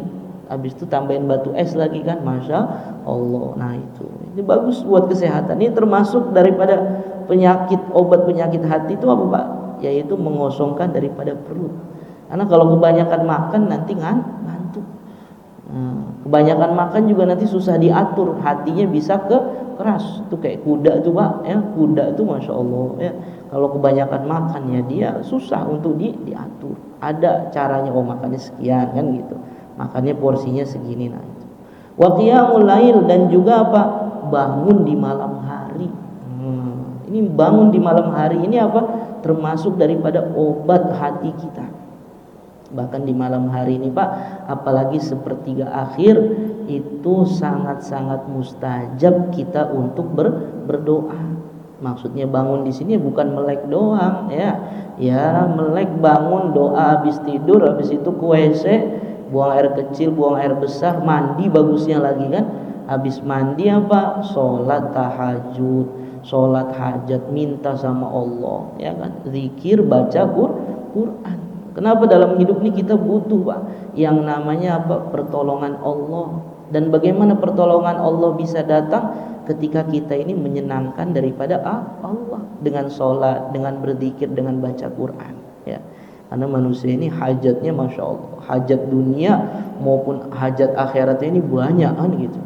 Habis itu tambahin batu es lagi kan, Masya Allah. Nah itu bagus buat kesehatan. Ini termasuk daripada penyakit, obat penyakit hati itu apa Pak? Yaitu mengosongkan daripada perut. Karena kalau kebanyakan makan nanti ngantuk. Kebanyakan makan juga nanti susah diatur, hatinya bisa keras. Itu kayak kuda tuh Pak ya, kuda tuh Masya Allah ya. Kalau kebanyakan makan ya dia susah untuk diatur. Ada caranya, oh makannya sekian kan gitu. Makannya porsinya segini. Nah itu. Wa qiyamul lail, dan juga apa? Bangun di malam hari. Ini bangun di malam hari ini apa? Termasuk daripada obat hati kita. Bahkan di malam hari ini Pak, apalagi sepertiga akhir itu sangat-sangat mustajab kita untuk berdoa. Maksudnya bangun di sini bukan melek doang ya. Ya, melek bangun doa habis tidur, habis itu ke WC, buang air kecil, buang air besar, mandi bagusnya lagi kan. Habis mandi apa? Salat tahajud, salat hajat, minta sama Allah ya kan. Zikir, baca Quran. Kenapa dalam hidup ini kita butuh Pak yang namanya apa? Pertolongan Allah. Dan bagaimana pertolongan Allah bisa datang? Ketika kita ini menyenangkan daripada Allah dengan sholat, dengan berzikir, dengan baca Quran ya. Karena manusia ini hajatnya Masya Allah, hajat dunia maupun hajat akhiratnya ini banyak kan gitu.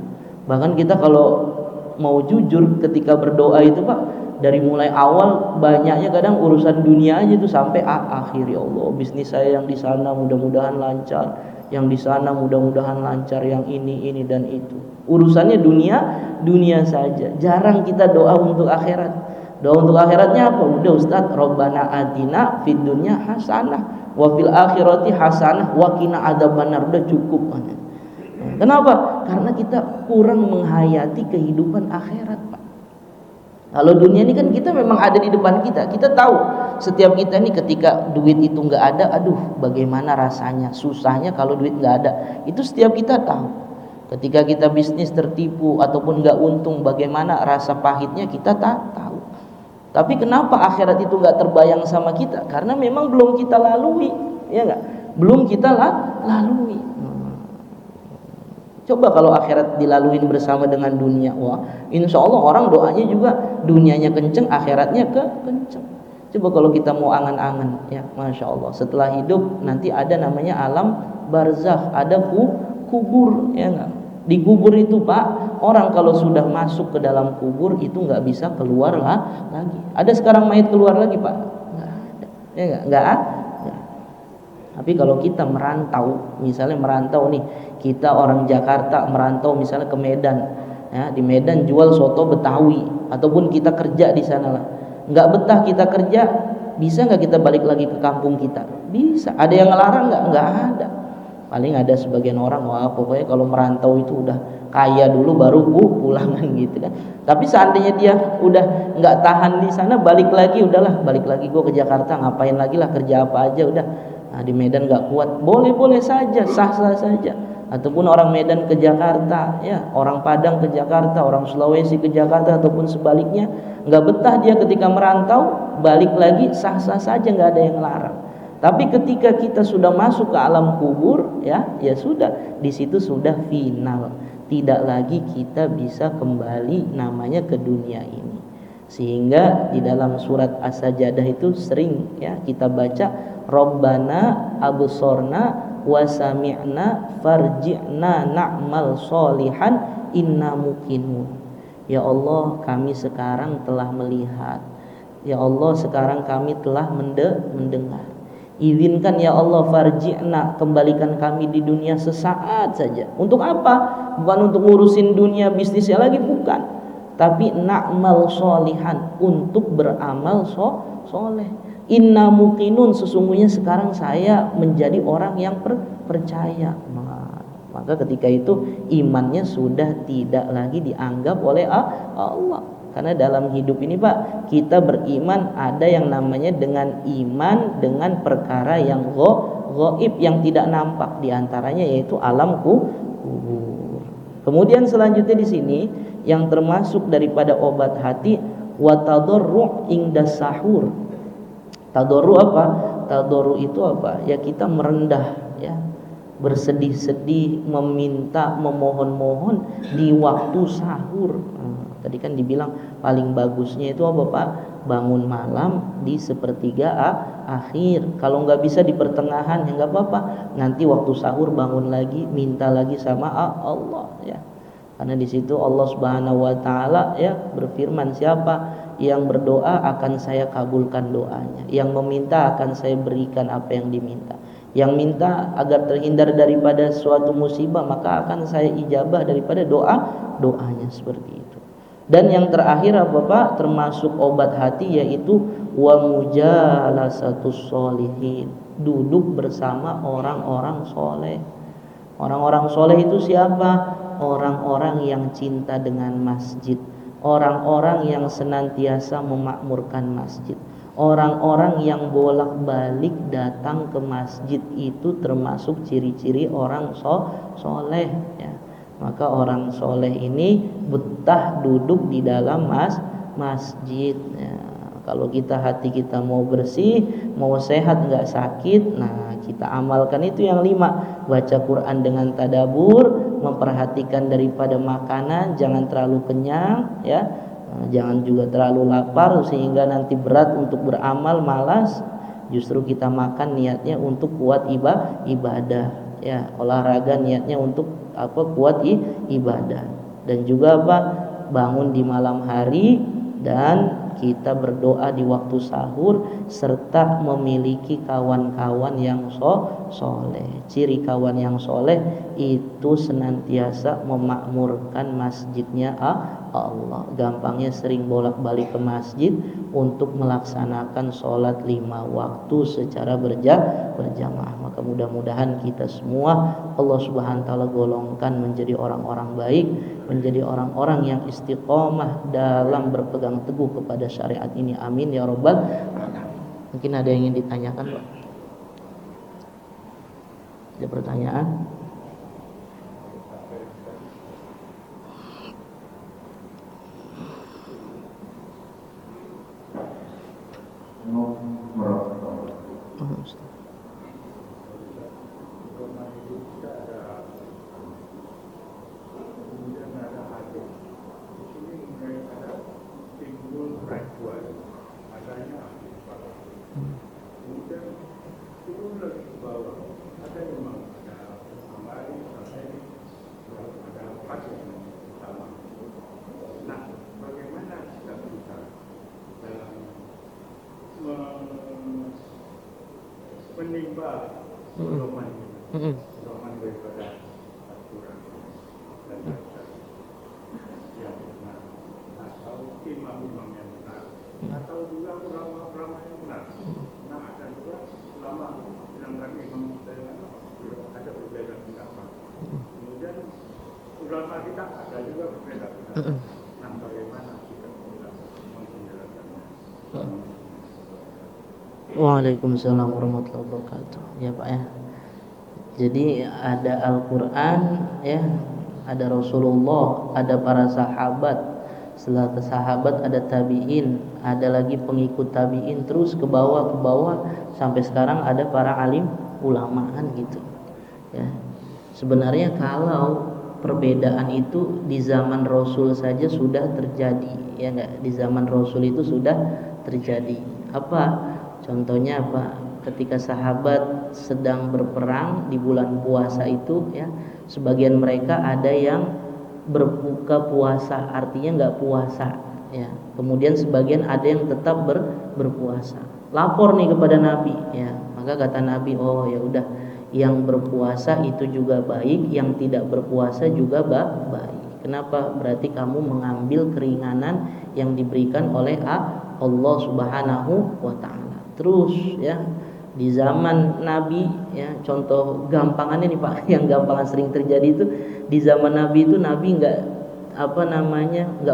Bahkan kita kalau mau jujur ketika berdoa itu Pak, dari mulai awal banyaknya kadang urusan dunia aja tuh sampai akhir. Ya Allah, bisnis saya yang di sana mudah-mudahan lancar, yang di sana mudah-mudahan lancar, yang ini dan itu. Urusannya dunia saja. Jarang kita doa untuk akhirat. Doa untuk akhiratnya apa? Udah Ustaz, Rabbana atina fid dunya hasanah wa fil akhirati hasanah wa qina adzabannar. Udah cukup. Kenapa? Karena kita kurang menghayati kehidupan akhirat, Pak. Kalau dunia ini kan kita memang ada di depan kita. Kita tahu setiap kita ini ketika duit itu nggak ada, aduh bagaimana rasanya, susahnya kalau duit nggak ada. Itu setiap kita tahu. Ketika kita bisnis tertipu ataupun nggak untung, bagaimana rasa pahitnya kita tak tahu. Tapi kenapa akhirat itu nggak terbayang sama kita? Karena memang belum kita lalui, ya nggak? Belum kita lalui. Coba kalau akhirat dilaluin bersama dengan dunia, wah, insya Allah orang doanya juga dunianya kenceng, akhiratnya kenceng. Coba kalau kita mau angan-angan, ya, masya Allah. Setelah hidup nanti ada namanya alam barzakh, ada kubur, ya nggak? Di kubur itu Pak, orang kalau sudah masuk ke dalam kubur itu nggak bisa keluar lagi. Ada sekarang mayat keluar lagi Pak? Nggak ada, ya nggak ada. Tapi kalau kita merantau, misalnya merantau nih, kita orang Jakarta merantau misalnya ke Medan, ya, di Medan jual soto Betawi, ataupun kita kerja di sana lah, nggak betah kita kerja, bisa nggak kita balik lagi ke kampung kita? Bisa. Ada yang ngelarang nggak? Nggak ada. Paling ada sebagian orang, wah pokoknya kalau merantau itu udah kaya dulu baru pulangan gitu kan. Tapi seandainya dia udah nggak tahan di sana, balik lagi, udahlah balik lagi gue ke Jakarta, ngapain lagi lah, kerja apa aja udah. Nah, di Medan nggak kuat, boleh saja, sah saja. Ataupun orang Medan ke Jakarta, ya, orang Padang ke Jakarta, orang Sulawesi ke Jakarta, ataupun sebaliknya, nggak betah dia ketika merantau, balik lagi sah saja, nggak ada yang larang. Tapi ketika kita sudah masuk ke alam kubur, ya sudah, di situ sudah final, tidak lagi kita bisa kembali namanya ke dunia ini. Sehingga di dalam surat As-Sajdah itu sering, ya, kita baca, Rabbana absorna wa sami'na farji'na na'mal solihan inna muqinun. Ya Allah, kami sekarang telah melihat. Ya Allah, sekarang kami telah mendengar. Izinkan ya Allah, farji'na, kembalikan kami di dunia sesaat saja. Untuk apa? Bukan untuk ngurusin dunia bisnisnya lagi, bukan. Tapi na'mal solihan, untuk beramal soleh. Inna muqinun, sesungguhnya sekarang saya menjadi orang yang percaya. Maka ketika itu imannya sudah tidak lagi dianggap oleh Allah. Karena dalam hidup ini Pak, kita beriman ada yang namanya dengan iman dengan perkara yang ghaib, yang tidak nampak, diantaranya yaitu alam kubur. Kemudian selanjutnya di sini yang termasuk daripada obat hati, wa tadarru' inda sahur. Tadarru apa? Tadarru itu apa? Ya kita merendah, ya, bersedih-sedih, meminta, memohon-mohon di waktu sahur. Tadi kan dibilang paling bagusnya itu apa Pak? Bangun malam di sepertiga akhir. Kalau nggak bisa di pertengahan, ya nggak apa-apa. Nanti waktu sahur bangun lagi, minta lagi sama Allah, ya. Karena di situ Allah Subhanahu wa taala, ya, berfirman, siapa yang berdoa akan saya kabulkan doanya, yang meminta akan saya berikan apa yang diminta. Yang minta agar terhindar daripada suatu musibah, maka akan saya ijabah daripada doanya, seperti itu. Dan yang terakhir apa Pak? Termasuk obat hati, yaitu wa mujalasatus sholihin, duduk bersama orang-orang soleh. Orang-orang soleh itu siapa? Orang-orang yang cinta dengan masjid, orang-orang yang senantiasa memakmurkan masjid, orang-orang yang bolak-balik datang ke masjid. Itu termasuk ciri-ciri orang soleh, ya. Maka orang soleh ini betah duduk di dalam masjid, ya. Kalau kita hati kita mau bersih, mau sehat, nggak sakit, nah kita amalkan itu yang 5. Baca Quran dengan tadabur, memperhatikan daripada makanan, jangan terlalu kenyang, ya, jangan juga terlalu lapar sehingga nanti berat untuk beramal, malas. Justru kita makan niatnya untuk kuat ibadah, ya, olahraga niatnya untuk apa? Kuat ibadah. Dan juga apa? Bangun di malam hari dan kita berdoa di waktu sahur, serta memiliki kawan-kawan yang soleh. Ciri kawan yang soleh itu senantiasa memakmurkan masjidnya Allah. Gampangnya sering bolak-balik ke masjid untuk melaksanakan sholat 5 waktu secara berjamaah. Maka mudah-mudahan kita semua Allah Subhanahu wa taala golongkan menjadi orang-orang baik, menjadi orang-orang yang istiqomah dalam berpegang teguh kepada syariat ini. Amin ya rabbal alamin. Mungkin ada yang ingin ditanyakan, Pak? Ada pertanyaan? berat kuat, adanya kemudian turun lagi ke bawah, ada memang ada amari, ada pasien utama. Nah, bagaimana kita bisa dalam menimba dorongan daripada aturan dan yang benar, atau imam-imam yang benar, atau juga ulama-ulama yang benar. Nah, ada juga ulama yang kami imam kita yang ada berbeda pendapat. Kemudian ulama kita ada juga berbeda pendapat. Nah, bagaimana kita bisa menjelaskannya? Waalaikumsalam warahmatullahi wabarakatuh. Ya Pak ya. Jadi ada Al-Quran ya, ada Rasulullah, ada para sahabat. Setelah sahabat ada tabi'in, ada lagi pengikut tabi'in, terus ke bawah sampai sekarang ada para alim ulama kan gitu. Ya. Sebenarnya kalau perbedaan itu di zaman Rasul saja sudah terjadi, ya enggak? Di zaman Rasul itu sudah terjadi. Apa? Contohnya apa? Ketika sahabat sedang berperang di bulan puasa itu ya, sebagian mereka ada yang berbuka puasa, artinya nggak puasa ya. Kemudian sebagian ada yang tetap berpuasa. Lapor nih kepada Nabi ya. Maka kata Nabi, oh ya udah, yang berpuasa itu juga baik, yang tidak berpuasa juga baik. Kenapa? Berarti kamu mengambil keringanan yang diberikan oleh Allah Subhanahu wa taala. Terus ya, di zaman Nabi ya, contoh gampangannya nih Pak, yang gampangan sering terjadi itu di zaman Nabi itu, Nabi nggak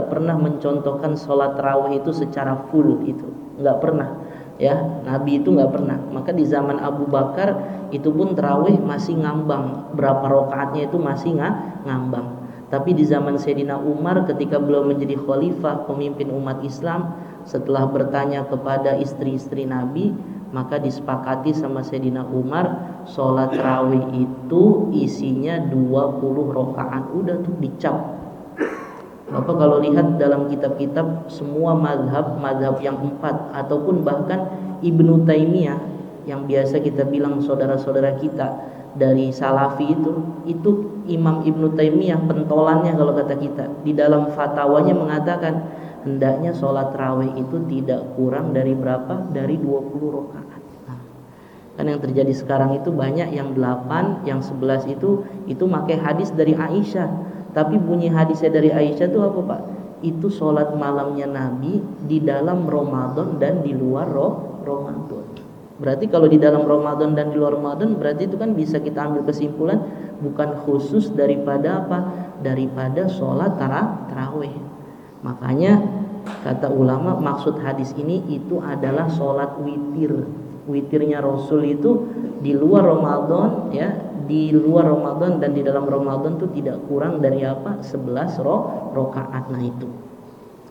pernah mencontohkan sholat tarawih itu secara full, itu nggak pernah ya. Nabi itu nggak pernah. Maka di zaman Abu Bakar itu pun tarawih masih ngambang, berapa rakaatnya itu masih ngambang. Tapi di zaman Sayyidina Umar ketika beliau menjadi khalifah pemimpin umat Islam, setelah bertanya kepada istri-istri Nabi, maka disepakati sama Sayyidina Umar, sholat tarawih itu isinya 20 rakaat. Udah tuh dicap. Bapak kalau lihat dalam kitab-kitab semua mazhab yang 4, ataupun bahkan Ibnu Taimiyah yang biasa kita bilang saudara-saudara kita dari Salafi, itu Imam Ibnu Taimiyah pentolannya kalau kata kita, di dalam fatwanya mengatakan hendaknya sholat tarawih itu tidak kurang dari berapa? Dari 20 rakaat. Nah, kan yang terjadi sekarang itu banyak yang 8, yang 11 itu pakai hadis dari Aisyah. Tapi bunyi hadisnya dari Aisyah itu apa Pak? Itu sholat malamnya Nabi di dalam Ramadan dan di luar Ramadan. Berarti kalau di dalam Ramadan dan di luar Ramadan, berarti itu kan bisa kita ambil kesimpulan bukan khusus daripada apa? Daripada sholat tarawih. Makanya kata ulama, maksud hadis ini itu adalah sholat witir. Witirnya Rasul itu di luar Ramadan ya, di luar Ramadan dan di dalam Ramadan itu tidak kurang dari apa? 11 rakaat. Nah itu.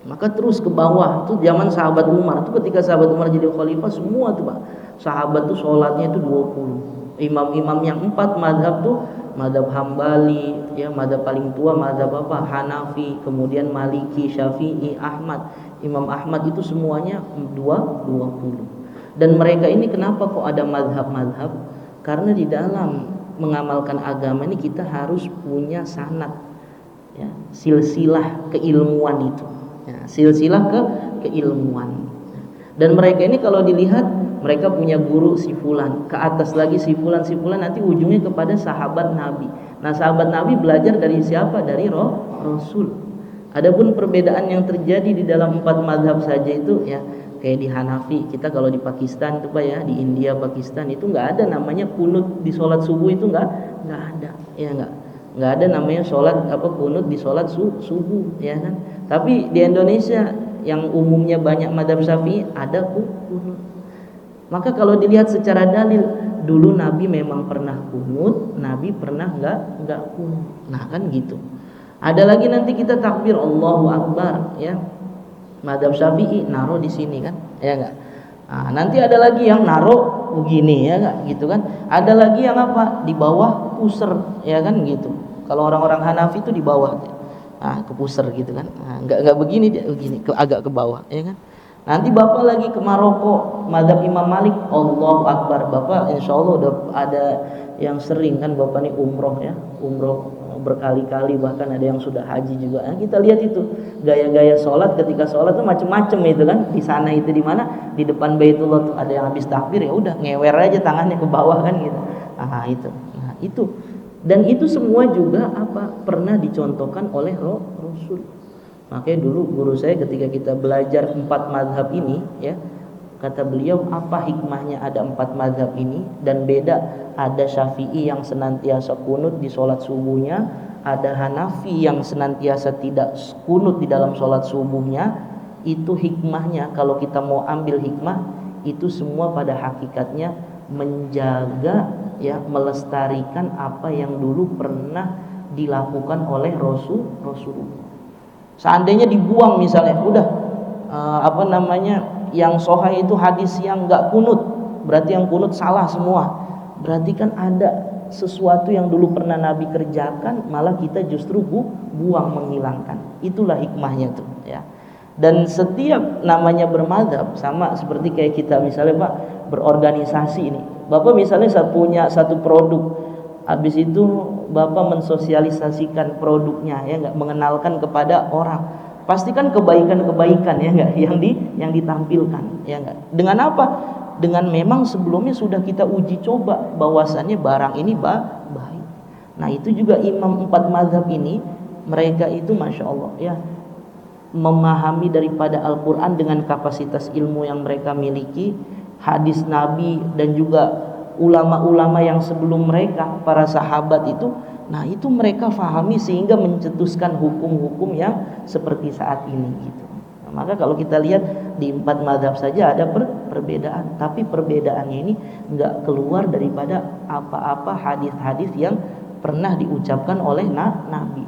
Maka terus ke bawah tuh zaman sahabat Umar tuh, ketika sahabat Umar jadi khalifah, semua tuh Pak, sahabat tuh sholatnya itu 20. Imam-imam yang 4 mazhab tuh, mazhab Hambali ya, mazhab paling tua mazhab apa? Hanafi, kemudian Maliki, Syafi'i, Ahmad. Imam Ahmad itu semuanya 20. Dan mereka ini kenapa kok ada mazhab-mazhab? Karena di dalam mengamalkan agama ini kita harus punya sanad ya, silsilah keilmuan itu ya, silsilah keilmuan. Dan mereka ini kalau dilihat, mereka punya guru si fulan, ke atas lagi si fulan, nanti ujungnya kepada sahabat Nabi. Nah sahabat Nabi belajar dari siapa? Dari Rasul. Adapun perbedaan yang terjadi di dalam 4 mazhab saja itu ya, kayak di Hanafi, kita kalau di Pakistan tuh Pak ya, di India, Pakistan itu nggak ada namanya kunut di sholat subuh, itu nggak ada ya, nggak ada namanya sholat kunut di sholat subuh ya kan. Tapi di Indonesia yang umumnya banyak mazhab Syafi'i ada kunut. Maka kalau dilihat secara dalil, dulu Nabi memang pernah kunut, Nabi pernah nggak kunut. Nah kan gitu. Ada lagi nanti kita takbir Allahu Akbar ya, mazhab Syafi'i naruh di sini kan, ya enggak? Nah, nanti ada lagi yang naruh begini ya enggak, gitu kan? Ada lagi yang apa? Di bawah puser, ya kan gitu. Kalau orang-orang Hanafi itu di bawah, nah ke puser gitu kan. Nah, enggak begini dia, begini, agak ke bawah, ya kan? Nanti Bapak lagi ke Maroko, mazhab Imam Malik, Allahu Akbar. Bapak insya Allah udah ada yang sering kan Bapak nih umroh ya, umroh berkali-kali, bahkan ada yang sudah haji juga. Nah, kita lihat itu gaya-gaya sholat, ketika sholat tuh macem-macem itu kan. Di sana itu di mana, di depan Baitullah tuh ada yang habis takbir ya udah ngewer aja tangannya ke bawah kan gitu. Nah itu dan itu semua juga apa pernah dicontohkan oleh Rasul. Makanya dulu guru saya ketika kita belajar 4 mazhab ini ya, kata beliau apa hikmahnya ada 4 mazhab ini dan beda, ada Syafi'i yang senantiasa kunut di sholat subuhnya, ada Hanafi yang senantiasa tidak kunut di dalam sholat subuhnya. Itu hikmahnya, kalau kita mau ambil hikmah, itu semua pada hakikatnya menjaga ya, melestarikan apa yang dulu pernah dilakukan oleh Rasulullah. Seandainya dibuang misalnya, udah yang sahih itu hadis yang enggak kunut, berarti yang kunut salah semua. Berarti kan ada sesuatu yang dulu pernah Nabi kerjakan, malah kita justru buang, menghilangkan. Itulah hikmahnya tuh ya. Dan setiap namanya bermadzhab sama seperti kayak kita misalnya Pak berorganisasi ini. Bapak misalnya punya satu produk, habis itu Bapak mensosialisasikan produknya ya enggak, mengenalkan kepada orang. Pastikan kebaikan-kebaikan ya enggak yang ditampilkan ya enggak. Dengan apa? Dengan memang sebelumnya sudah kita uji coba bahwasannya barang ini baik. Nah, itu juga imam 4 mazhab ini, mereka itu Masya Allah ya, memahami daripada Al-Quran dengan kapasitas ilmu yang mereka miliki, hadis Nabi dan juga ulama-ulama yang sebelum mereka, para sahabat itu. Nah itu mereka fahami sehingga mencetuskan hukum-hukum yang seperti saat ini gitu. Nah, maka kalau kita lihat di 4 mazhab saja ada perbedaan, tapi perbedaannya ini enggak keluar daripada apa-apa hadis-hadis yang pernah diucapkan oleh Nabi.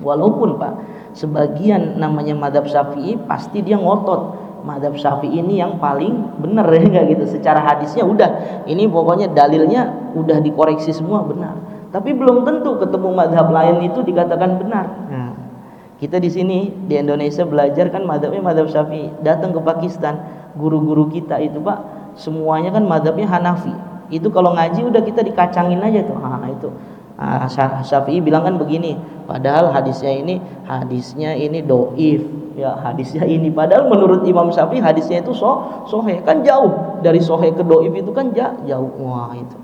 Walaupun Pak sebagian namanya mazhab Syafi'i pasti dia ngotot mazhab Syafi'i ini yang paling benar ya enggak gitu. Secara hadisnya udah ini pokoknya dalilnya udah dikoreksi semua benar. Tapi belum tentu ketemu mazhab lain itu dikatakan benar. Nah, kita di sini di Indonesia belajar kan mazhabnya mazhab Syafi'i. Datang ke Pakistan, guru-guru kita itu Pak semuanya kan mazhabnya Hanafi. Itu kalau ngaji udah kita dikacangin aja tuh. Nah, itu Syafi'i bilang kan begini, padahal hadisnya ini doif ya, hadisnya ini padahal menurut Imam Syafi'i hadisnya itu sahih kan, jauh dari sahih ke doif itu kan jauh. Wah itu.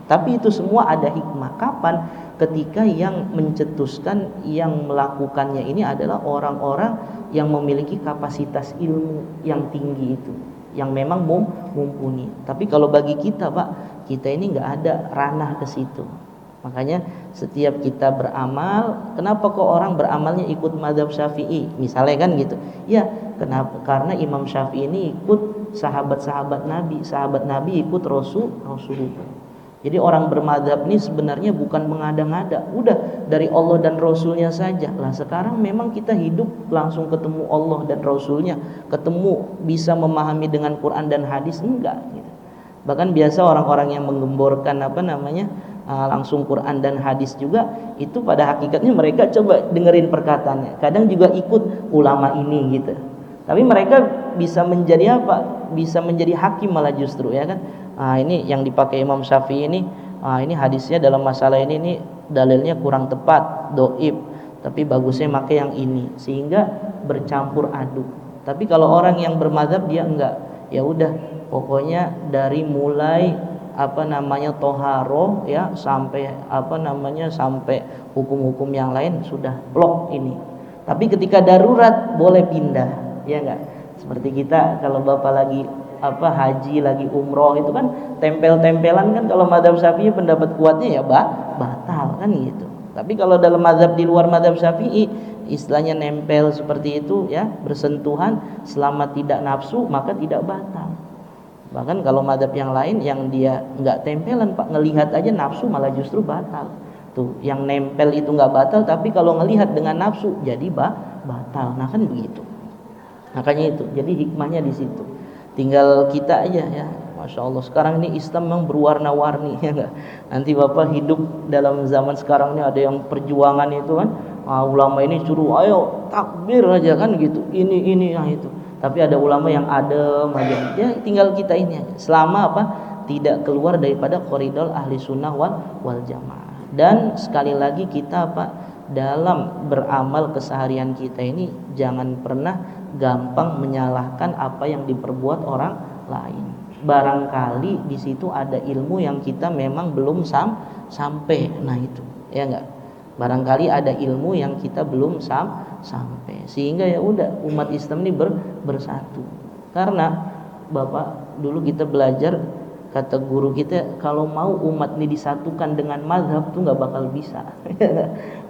Tapi itu semua ada hikmah. Kapan? Ketika yang mencetuskan, yang melakukannya ini adalah orang-orang yang memiliki kapasitas ilmu yang tinggi itu, yang memang mumpuni. Tapi kalau bagi kita Pak, kita ini nggak ada ranah ke situ. Makanya setiap kita beramal, kenapa kok orang beramalnya ikut mazhab Syafi'i misalnya kan gitu ya, kenapa? Karena Imam Syafi'i ini ikut sahabat-sahabat Nabi, sahabat Nabi ikut Rasulullah. Jadi orang bermadzhab ini sebenarnya bukan mengada-ngada, udah dari Allah dan Rasulnya saja lah. Sekarang memang kita hidup langsung ketemu Allah dan Rasulnya, ketemu bisa memahami dengan Quran dan hadis enggak gitu. Bahkan biasa orang-orang yang menggemborkan langsung Quran dan hadis juga, itu pada hakikatnya mereka coba dengerin perkataannya, kadang juga ikut ulama ini gitu. Tapi mereka bisa menjadi apa? Bisa menjadi hakim malah justru ya kan. Ini yang dipakai Imam Syafi'i ini hadisnya dalam masalah ini dalilnya kurang tepat, doib, tapi bagusnya pakai yang ini, sehingga bercampur aduk. Tapi kalau orang yang bermadzhab dia enggak, ya udah pokoknya dari mulai toharoh ya sampai sampai hukum-hukum yang lain sudah blok ini. Tapi ketika darurat boleh pindah, ya enggak? Seperti kita kalau Bapak lagi haji, lagi umroh itu kan tempel-tempelan kan, kalau mazhab Syafi'i pendapat kuatnya ya batal kan gitu. Tapi kalau dalam mazhab di luar mazhab Syafi'i istilahnya nempel seperti itu ya, bersentuhan selama tidak nafsu maka tidak batal. Bahkan kalau mazhab yang lain yang dia enggak tempelan Pak, ngelihat aja nafsu malah justru batal. Tuh, yang nempel itu enggak batal, tapi kalau ngelihat dengan nafsu jadi batal. Nah kan begitu. Makanya itu, jadi hikmahnya di situ. Tinggal kita aja ya, Masya Allah sekarang ini Islam memang berwarna-warni ya enggak. Nanti Bapak hidup dalam zaman sekarang ini ada yang perjuangan itu kan, ulama ini suruh ayo takbir aja kan gitu, ini itu. Tapi ada ulama yang adem aja. Ya tinggal kita ini aja. Selama apa? Tidak keluar daripada koridor ahli sunnah wal jamaah. Dan sekali lagi kita apa? Dalam beramal keseharian kita ini jangan pernah gampang menyalahkan apa yang diperbuat orang lain. Barangkali di situ ada ilmu yang kita memang belum sampai. Nah itu, ya enggak? Barangkali ada ilmu yang kita belum sampai. Sehingga ya udah umat Islam ini bersatu. Karena Bapak dulu kita belajar, kata guru kita, kalau mau umat ini disatukan dengan mazhab tuh nggak bakal bisa.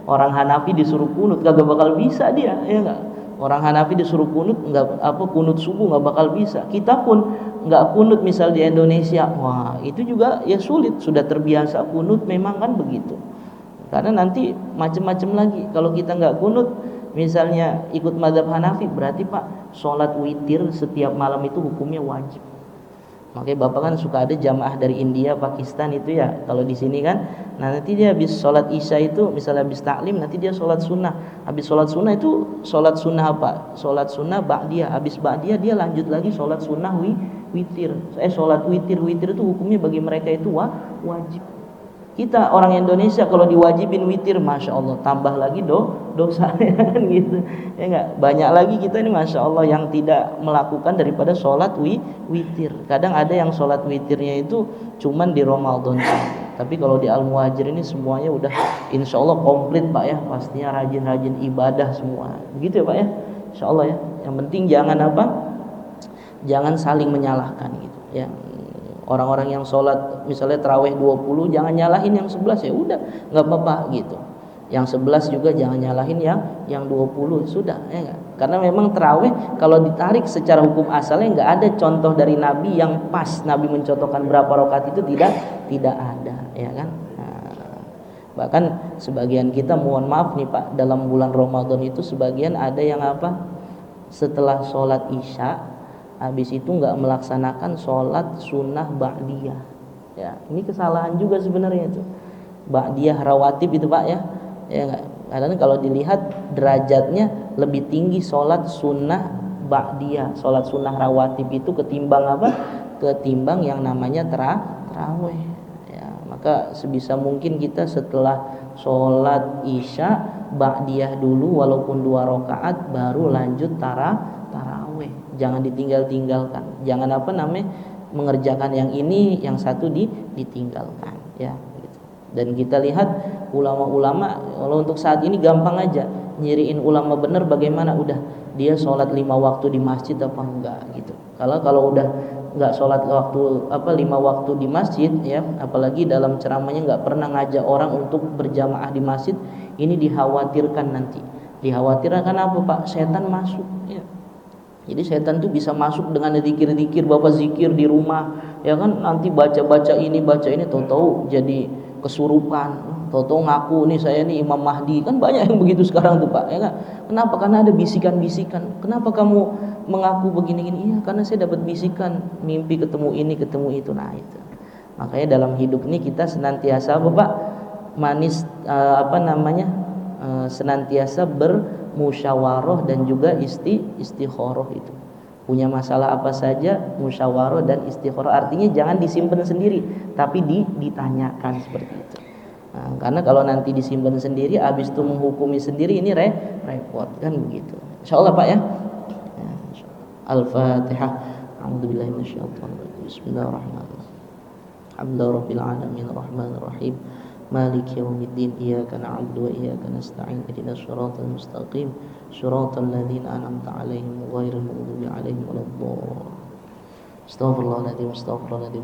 Orang Hanafi disuruh kunut kagak bakal bisa dia, ya enggak? Orang Hanafi disuruh kunut kunut subuh nggak bakal bisa. Kita pun nggak kunut misal di Indonesia, wah itu juga ya sulit. Sudah terbiasa kunut memang kan begitu. Karena nanti macam-macam lagi. Kalau kita nggak kunut, misalnya ikut mazhab Hanafi, berarti Pak sholat witir setiap malam itu hukumnya wajib. Makanya Bapak kan suka ada jamaah dari India, Pakistan itu ya. Kalau di sini kan, nah nanti dia habis sholat isya itu, misalnya habis taklim, nanti dia sholat sunnah. Habis sholat sunnah itu sholat sunnah apa? Sholat sunnah ba'diyah. Habis ba'diyah dia lanjut lagi sholat sunnah witir. Sholat witir itu hukumnya bagi mereka itu wajib. Kita orang Indonesia kalau diwajibin witir, masya Allah, tambah lagi dosa kan gitu, ya enggak? Banyak lagi kita ini masya Allah yang tidak melakukan daripada sholat witir. Kadang ada yang sholat witirnya itu cuman di Ramadan. Tapi kalau di Al-Muhajir ini semuanya udah insya Allah komplit Pak ya, pastinya rajin-rajin ibadah semua. Begitu ya Pak ya, insya Allah ya. Yang penting jangan apa? Jangan saling menyalahkan gitu ya. Orang-orang yang sholat misalnya tarawih 20, jangan nyalahin yang 11, ya udah nggak apa-apa gitu. Yang 11 juga jangan nyalahin yang 20, sudah ya enggak? Karena memang tarawih kalau ditarik secara hukum asalnya nggak ada contoh dari Nabi yang pas Nabi mencontohkan berapa rakaat itu tidak ada, ya kan? Nah, bahkan sebagian kita mohon maaf nih Pak, dalam bulan Ramadan itu sebagian ada yang apa? Setelah sholat isya habis itu nggak melaksanakan sholat sunnah ba'diyah. Ya, ini kesalahan juga sebenarnya itu. Ba'diyah rawatib itu Pak ya. Ya enggak. Karena kalau dilihat derajatnya lebih tinggi sholat sunnah ba'diyah, sholat sunnah rawatib itu ketimbang apa? Ketimbang yang namanya tarawih. Ya, maka sebisa mungkin kita setelah sholat isya ba'diyah dulu walaupun 2 rakaat baru lanjut tarawih. Jangan ditinggalkan. Jangan apa namanya mengerjakan yang ini, yang satu ditinggalkan ya gitu. Dan kita lihat ulama-ulama kalau untuk saat ini gampang aja nyiriin ulama bener bagaimana, udah dia sholat 5 waktu di masjid apa enggak gitu. Kalau udah enggak sholat waktu 5 waktu di masjid ya, apalagi dalam ceramahnya enggak pernah ngajak orang untuk berjamaah di masjid, ini dikhawatirkan nanti. Dikhawatirkan apa Pak? Setan masuk ya. Jadi setan tuh bisa masuk dengan zikir-zikir, Bapak zikir di rumah, ya kan, nanti baca ini, tahu-tahu jadi kesurupan, tahu-tahu ngaku nih saya nih Imam Mahdi, kan banyak yang begitu sekarang tuh Pak, ya kan? Kenapa? Karena ada bisikan-bisikan. Kenapa kamu mengaku begini-gini? Iya, karena saya dapat bisikan, mimpi ketemu ini, ketemu itu. Nah itu. Makanya dalam hidup ini kita senantiasa apa Pak? Senantiasa bermusyawarah dan juga istikharah itu. Punya masalah apa saja musyawarah dan istikharah, artinya jangan disimpan sendiri tapi ditanyakan seperti itu. Nah, karena kalau nanti disimpan sendiri habis itu menghukumi sendiri ini repot kan begitu. Insyaallah Pak ya. Al-Fatihah. A'udzubillahi minasyaitonir rajim. Bismillahirrahmanirrahim. Alhamdulillahirabbil alamin arrahmanir rahim. Maliki yaumiddin, iyyaka na'budu wa iyyaka nasta'in, ihdinas siratal mustaqim, siratal ladzina an'amta 'alaihim ghairil maghdubi 'alaihim waladdallin. Astaghfirullahaladzim,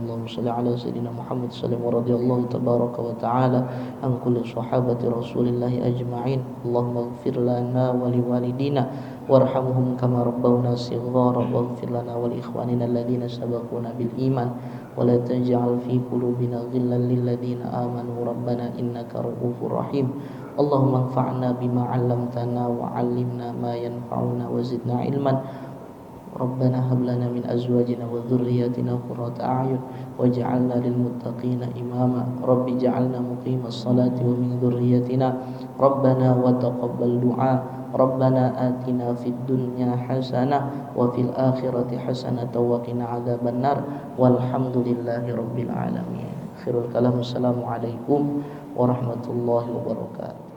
Allahumma shalli ala sayyidina Muhammad sallallahu radhiyallahu tabaraka wa ta'ala an kulli sahabati rasulillahi ajma'in. Allahumma ighfir lana wa liwalidina warhamhum kama rabbawna shighara, waghfir lana wa li ikhwanina alladhina sabaquna bil iman wa la taj'al fi qulubina ghillan lil ladzina amanu rabbana innaka ra'ufur rahim. Allahumma anfa'na bima 'allamtana wa 'allimna ma yanfa'una wa zidna ilman. Rabbana hab lana min azwajina wa dhurriyyatina qurrata a'yun waj'alna lil muttaqina imama. Rabbi ij'alna muqimas salati wa min dhurriyyatina. Rabbana wa taqabbal du'a. Rabbana atina fid dunya hasanah wa fil akhirati hasanah wa qina adzabannar. Walhamdulillahi rabbil alamin. Akhirul kalam. Assalamualaikum warahmatullahi wabarakatuh.